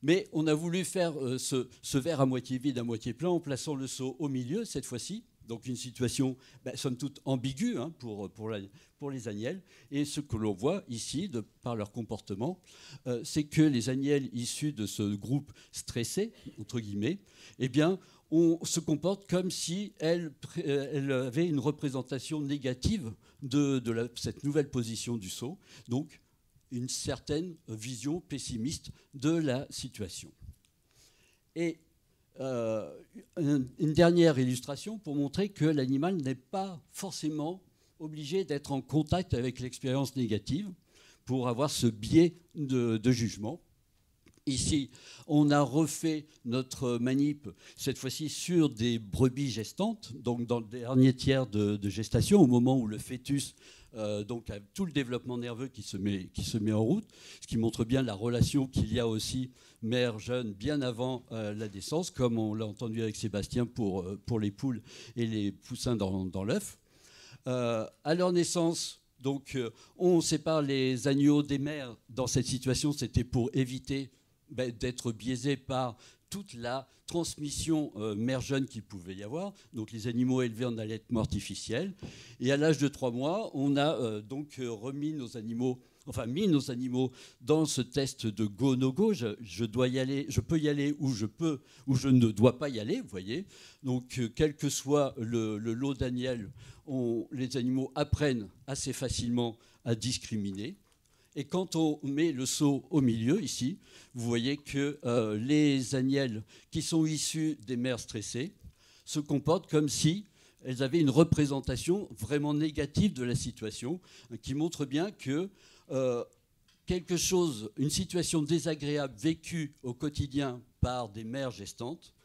Mais on a voulu faire ce verre à moitié vide, à moitié plein, en plaçant le seau au milieu, cette fois-ci. Donc une situation, somme toute, ambiguë pour les agnelles. Et ce que l'on voit ici, par leur comportement, c'est que les agnelles issues de ce groupe stressé, entre guillemets, eh bien, on se comporte comme si elles avaient une représentation négative de cette nouvelle position du seau. Donc, une certaine vision pessimiste de la situation. Et une dernière illustration pour montrer que l'animal n'est pas forcément obligé d'être en contact avec l'expérience négative pour avoir ce biais de jugement. Ici, on a refait notre manip, cette fois-ci sur des brebis gestantes, donc dans le dernier tiers de gestation, au moment où le fœtus donc a tout le développement nerveux qui se met en route, ce qui montre bien la relation qu'il y a aussi mère-jeune bien avant la naissance, comme on l'a entendu avec Sébastien pour les poules et les poussins dans l'œuf. À leur naissance, donc, on sépare les agneaux des mères. Dans cette situation, c'était pour éviter d'être biaisé par toute la transmission mère-jeune qu'il pouvait y avoir, donc les animaux élevés en allaitement artificiel. Et à l'âge de 3 mois, on a donc mis nos animaux dans ce test de go-no-go. Je dois y aller, je peux y aller ou je ne dois pas y aller, vous voyez. Donc, quel que soit le lot d'agnelles, les animaux apprennent assez facilement à discriminer. Et quand on met le seau au milieu, ici, vous voyez que les agnelles qui sont issues des mères stressées se comportent comme si elles avaient une représentation vraiment négative de la situation, qui montre bien que une situation désagréable vécue au quotidien par des mères gestantes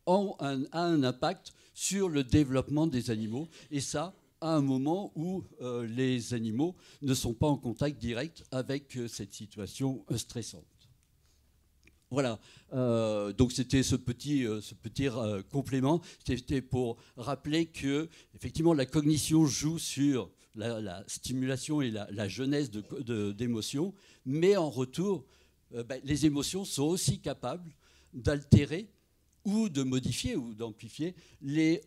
a un impact sur le développement des animaux. Et ça, à un moment où les animaux ne sont pas en contact direct avec cette situation stressante. Voilà, donc c'était ce petit complément. C'était pour rappeler que, effectivement, la cognition joue sur la stimulation et la jeunesse d'émotions, mais en retour, les émotions sont aussi capables d'altérer ou de modifier ou d'amplifier les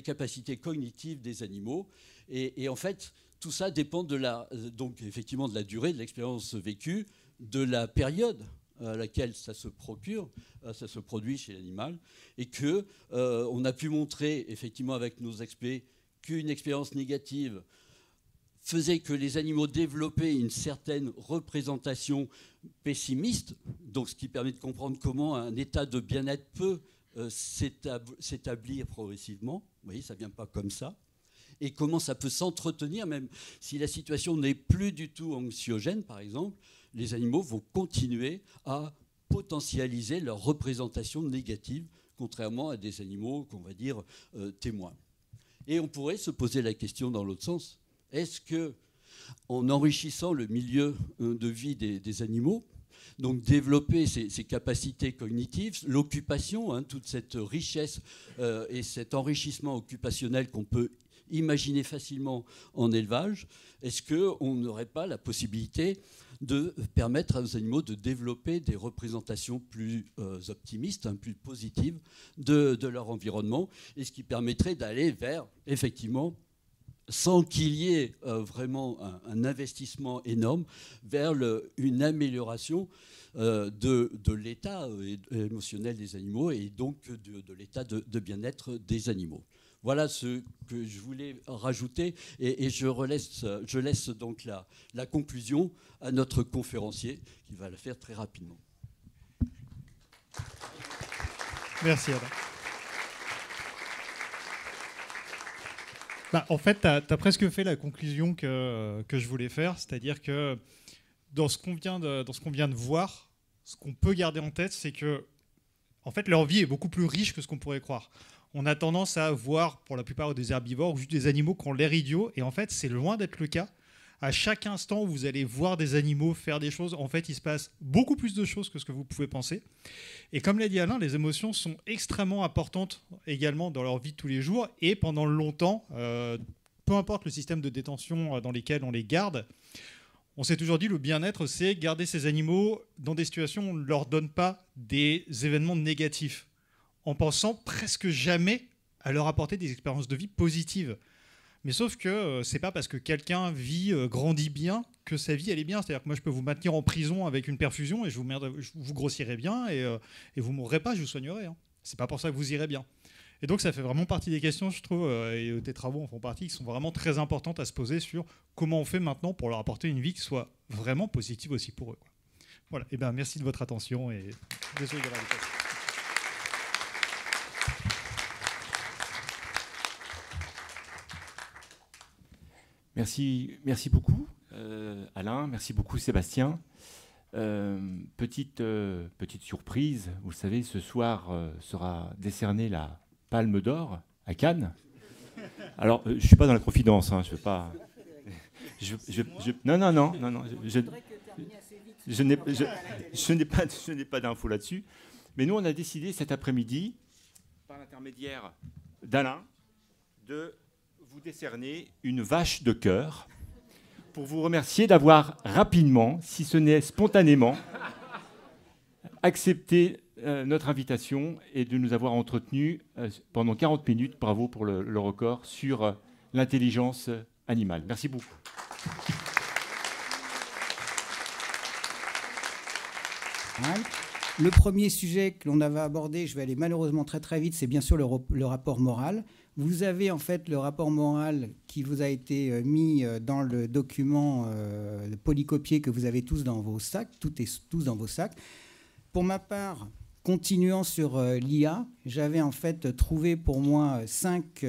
capacités cognitives des animaux. Et en fait, tout ça dépend donc effectivement de la durée de l'expérience vécue, de la période à laquelle ça se produit chez l'animal, et que on a pu montrer effectivement avec nos experts qu'une expérience négative faisait que les animaux développaient une certaine représentation pessimiste, donc ce qui permet de comprendre comment un état de bien-être peut s'établir progressivement. Vous voyez, ça ne vient pas comme ça. Et comment ça peut s'entretenir, même si la situation n'est plus du tout anxiogène, par exemple, les animaux vont continuer à potentialiser leur représentation négative, contrairement à des animaux qu'on va dire témoins. Et on pourrait se poser la question dans l'autre sens. Est-ce que, en enrichissant le milieu de vie des animaux, donc développer ces capacités cognitives, l'occupation, toute cette richesse et cet enrichissement occupationnel qu'on peut imaginer facilement en élevage, est-ce qu'on n'aurait pas la possibilité de permettre aux animaux de développer des représentations plus optimistes, plus positives de leur environnement, et ce qui permettrait d'aller vers, effectivement, sans qu'il y ait vraiment un investissement énorme, vers une amélioration de l'état émotionnel des animaux et donc de l'état de bien-être des animaux. Voilà ce que je voulais rajouter et je laisse donc la conclusion à notre conférencier qui va le faire très rapidement. Merci Alain. En fait, tu as presque fait la conclusion que je voulais faire, c'est-à-dire que dans ce qu'on vient de voir, ce qu'on peut garder en tête, c'est que en fait, leur vie est beaucoup plus riche que ce qu'on pourrait croire. On a tendance à voir, pour la plupart des herbivores, juste des animaux qui ont l'air idiots, et en fait, c'est loin d'être le cas. À chaque instant où vous allez voir des animaux faire des choses, en fait, il se passe beaucoup plus de choses que ce que vous pouvez penser. Et comme l'a dit Alain, les émotions sont extrêmement importantes également dans leur vie de tous les jours, et pendant longtemps, peu importe le système de détention dans lequel on les garde, On s'est toujours dit le bien-être, c'est garder ces animaux dans des situations où on ne leur donne pas des événements négatifs, en pensant presque jamais à leur apporter des expériences de vie positives. Mais sauf que c'est pas parce que quelqu'un grandit bien que sa vie elle est bien. C'est-à-dire que moi je peux vous maintenir en prison avec une perfusion et je vous grossirez bien et vous mourrez pas, je vous soignerai. Hein. C'est pas pour ça que vous irez bien. Et donc ça fait vraiment partie des questions, je trouve, et tes travaux en font partie, qui sont vraiment très importantes à se poser sur comment on fait maintenant pour leur apporter une vie qui soit vraiment positive aussi pour eux. Quoi. Voilà. Et ben merci de votre attention et désolé d'avoir dépassé. Merci beaucoup Alain, merci beaucoup Sébastien. Petite surprise, vous le savez, ce soir sera décernée la Palme d'Or à Cannes. Alors, je ne suis pas dans la confidence, hein, je ne veux pas... Non, je n'ai pas d'infos là-dessus. Mais nous, on a décidé cet après-midi, par l'intermédiaire d'Alain, de vous décerner une vache de cœur pour vous remercier d'avoir rapidement, si ce n'est spontanément, accepté notre invitation et de nous avoir entretenus pendant 40 minutes. Bravo pour le record sur l'intelligence animale. Merci beaucoup. Le premier sujet que l'on avait abordé, je vais aller malheureusement très très vite, c'est bien sûr le rapport moral. Vous avez en fait le rapport moral qui vous a été mis dans le document polycopié que vous avez tous dans vos sacs, tous dans vos sacs. Pour ma part, continuant sur l'IA, j'avais en fait trouvé pour moi 5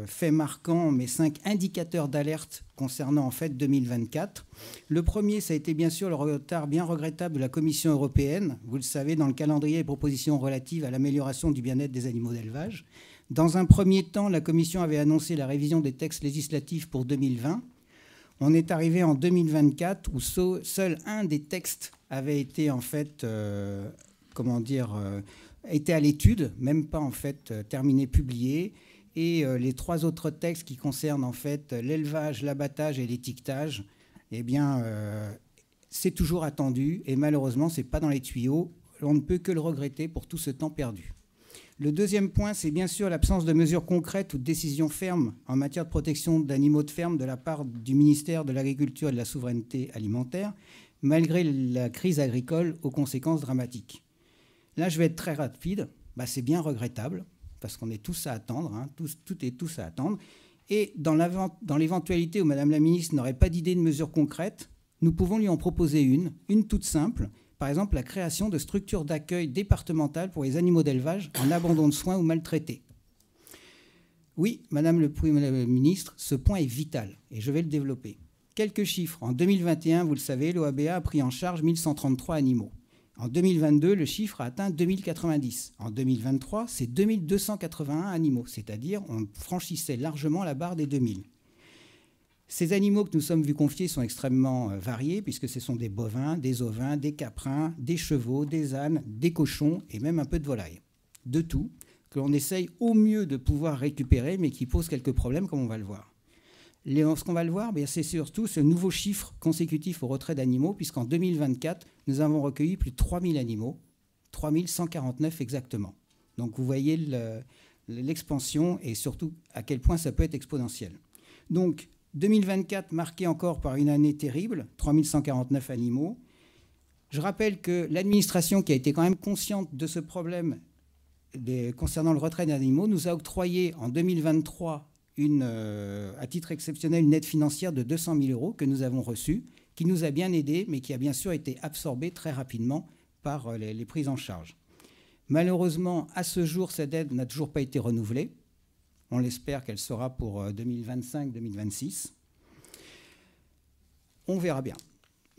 faits marquants, mais 5 indicateurs d'alerte concernant en fait 2024. Le premier, ça a été bien sûr le retard bien regrettable de la Commission européenne. Vous le savez, dans le calendrier des propositions relatives à l'amélioration du bien-être des animaux d'élevage. Dans un premier temps, la Commission avait annoncé la révision des textes législatifs pour 2020. On est arrivé en 2024 où seul un des textes avait été en fait, était à l'étude, même pas en fait terminé, publié. Et les 3 autres textes qui concernent en fait l'élevage, l'abattage et l'étiquetage, eh bien, c'est toujours attendu et malheureusement, c'est pas dans les tuyaux. On ne peut que le regretter pour tout ce temps perdu. Le deuxième point, c'est bien sûr l'absence de mesures concrètes ou de décisions fermes en matière de protection d'animaux de ferme de la part du ministère de l'Agriculture et de la Souveraineté alimentaire, malgré la crise agricole aux conséquences dramatiques. Là, je vais être très rapide. C'est bien regrettable, parce qu'on est tous à attendre, hein, tout est tous à attendre. Et dans l'éventualité où Madame la Ministre n'aurait pas d'idée de mesures concrètes, nous pouvons lui en proposer une toute simple. Par exemple, la création de structures d'accueil départementales pour les animaux d'élevage en abandon de soins ou maltraités. Oui, Madame la Ministre, ce point est vital et je vais le développer. Quelques chiffres. En 2021, vous le savez, l'OABA a pris en charge 1133 animaux. En 2022, le chiffre a atteint 2090. En 2023, c'est 2281 animaux, c'est-à-dire on franchissait largement la barre des 2000. Ces animaux que nous sommes vus confier sont extrêmement variés, puisque ce sont des bovins, des ovins, des caprins, des chevaux, des ânes, des cochons et même un peu de volaille. De tout, que l'on essaye au mieux de pouvoir récupérer, mais qui pose quelques problèmes, comme on va le voir. Ce qu'on va le voir, c'est surtout ce nouveau chiffre consécutif au retrait d'animaux, puisqu'en 2024, nous avons recueilli plus de 3000 animaux, 3149 exactement. Donc vous voyez l'expansion et surtout à quel point ça peut être exponentiel. Donc 2024 marqué encore par une année terrible, 3149 animaux. Je rappelle que l'administration, qui a été quand même consciente de ce problème concernant le retrait d'animaux, nous a octroyé en 2023 à titre exceptionnel une aide financière de 200 000 € que nous avons reçue, qui nous a bien aidés, mais qui a bien sûr été absorbée très rapidement par les prises en charge. Malheureusement, à ce jour, cette aide n'a toujours pas été renouvelée. On l'espère qu'elle sera pour 2025-2026. On verra bien.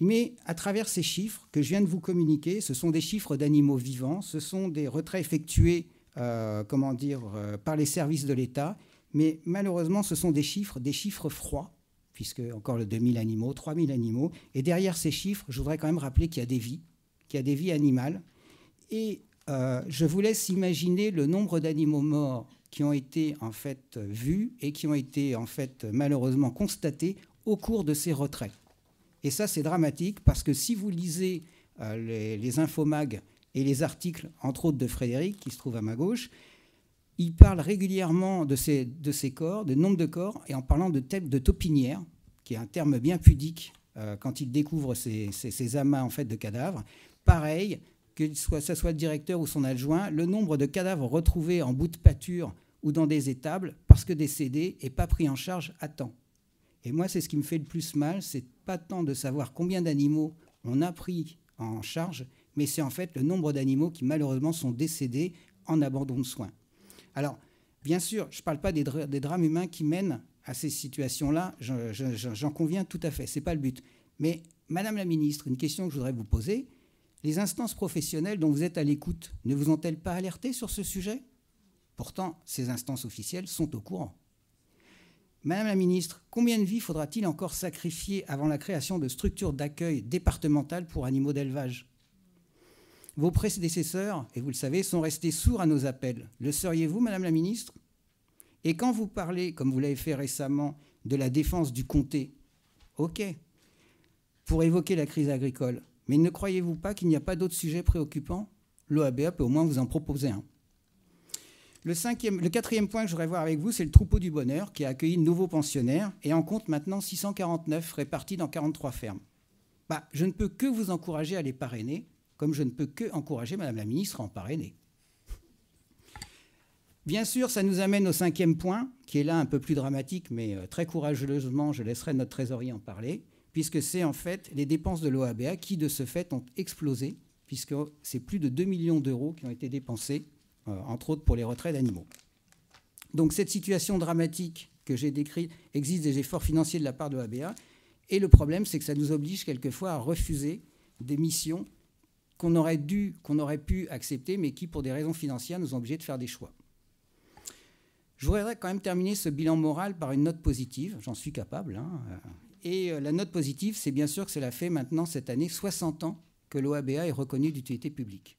Mais à travers ces chiffres que je viens de vous communiquer, ce sont des chiffres d'animaux vivants, ce sont des retraits effectués par les services de l'État, mais malheureusement, ce sont des chiffres froids, puisque encore le 2000 animaux, 3000 animaux. Et derrière ces chiffres, je voudrais quand même rappeler qu'il y a des vies animales. Et je vous laisse imaginer le nombre d'animaux morts qui ont été en fait vus et qui ont été en fait malheureusement constatés au cours de ces retraits. Et ça, c'est dramatique, parce que si vous lisez les infomags et les articles, entre autres de Frédéric, qui se trouve à ma gauche, il parle régulièrement de ces corps, de nombre de corps, et en parlant de taupinière, qui est un terme bien pudique quand il découvre ces amas en fait, de cadavres. Pareil, que ce soit le directeur ou son adjoint, le nombre de cadavres retrouvés en bout de pâture ou dans des étables parce que décédés et pas pris en charge à temps. Et moi, c'est ce qui me fait le plus mal, c'est pas tant de savoir combien d'animaux on a pris en charge, mais c'est en fait le nombre d'animaux qui malheureusement sont décédés en abandon de soins. Alors, bien sûr, je ne parle pas des drames humains qui mènent à ces situations-là, j'en conviens tout à fait, ce n'est pas le but. Mais, Madame la Ministre, une question que je voudrais vous poser, les instances professionnelles dont vous êtes à l'écoute, ne vous ont-elles pas alerté sur ce sujet? Pourtant, ces instances officielles sont au courant. Madame la Ministre, combien de vies faudra-t-il encore sacrifier avant la création de structures d'accueil départementales pour animaux d'élevage? Vos prédécesseurs, et vous le savez, sont restés sourds à nos appels. Le seriez-vous, Madame la Ministre? Et quand vous parlez, comme vous l'avez fait récemment, de la défense du comté, OK, pour évoquer la crise agricole, mais ne croyez-vous pas qu'il n'y a pas d'autres sujets préoccupants? L'OABA peut au moins vous en proposer un. Le quatrième point que je voudrais voir avec vous, c'est le troupeau du bonheur qui a accueilli de nouveaux pensionnaires et en compte maintenant 649 répartis dans 43 fermes. Je ne peux que vous encourager à les parrainer, comme je ne peux que encourager Madame la Ministre à en parrainer. Bien sûr, ça nous amène au cinquième point, qui est là un peu plus dramatique, mais très courageusement, je laisserai notre trésorier en parler, puisque c'est en fait les dépenses de l'OABA qui, de ce fait, ont explosé, puisque c'est plus de 2 millions d'euros qui ont été dépensés, entre autres pour les retraits d'animaux. Donc cette situation dramatique que j'ai décrite exige des efforts financiers de la part de l'OABA, et le problème, c'est que ça nous oblige quelquefois à refuser des missions qu'on aurait pu accepter, mais qui, pour des raisons financières, nous ont obligés de faire des choix. Je voudrais quand même terminer ce bilan moral par une note positive, j'en suis capable. Et la note positive, c'est bien sûr que cela fait maintenant cette année 60 ans que l'OABA est reconnue d'utilité publique.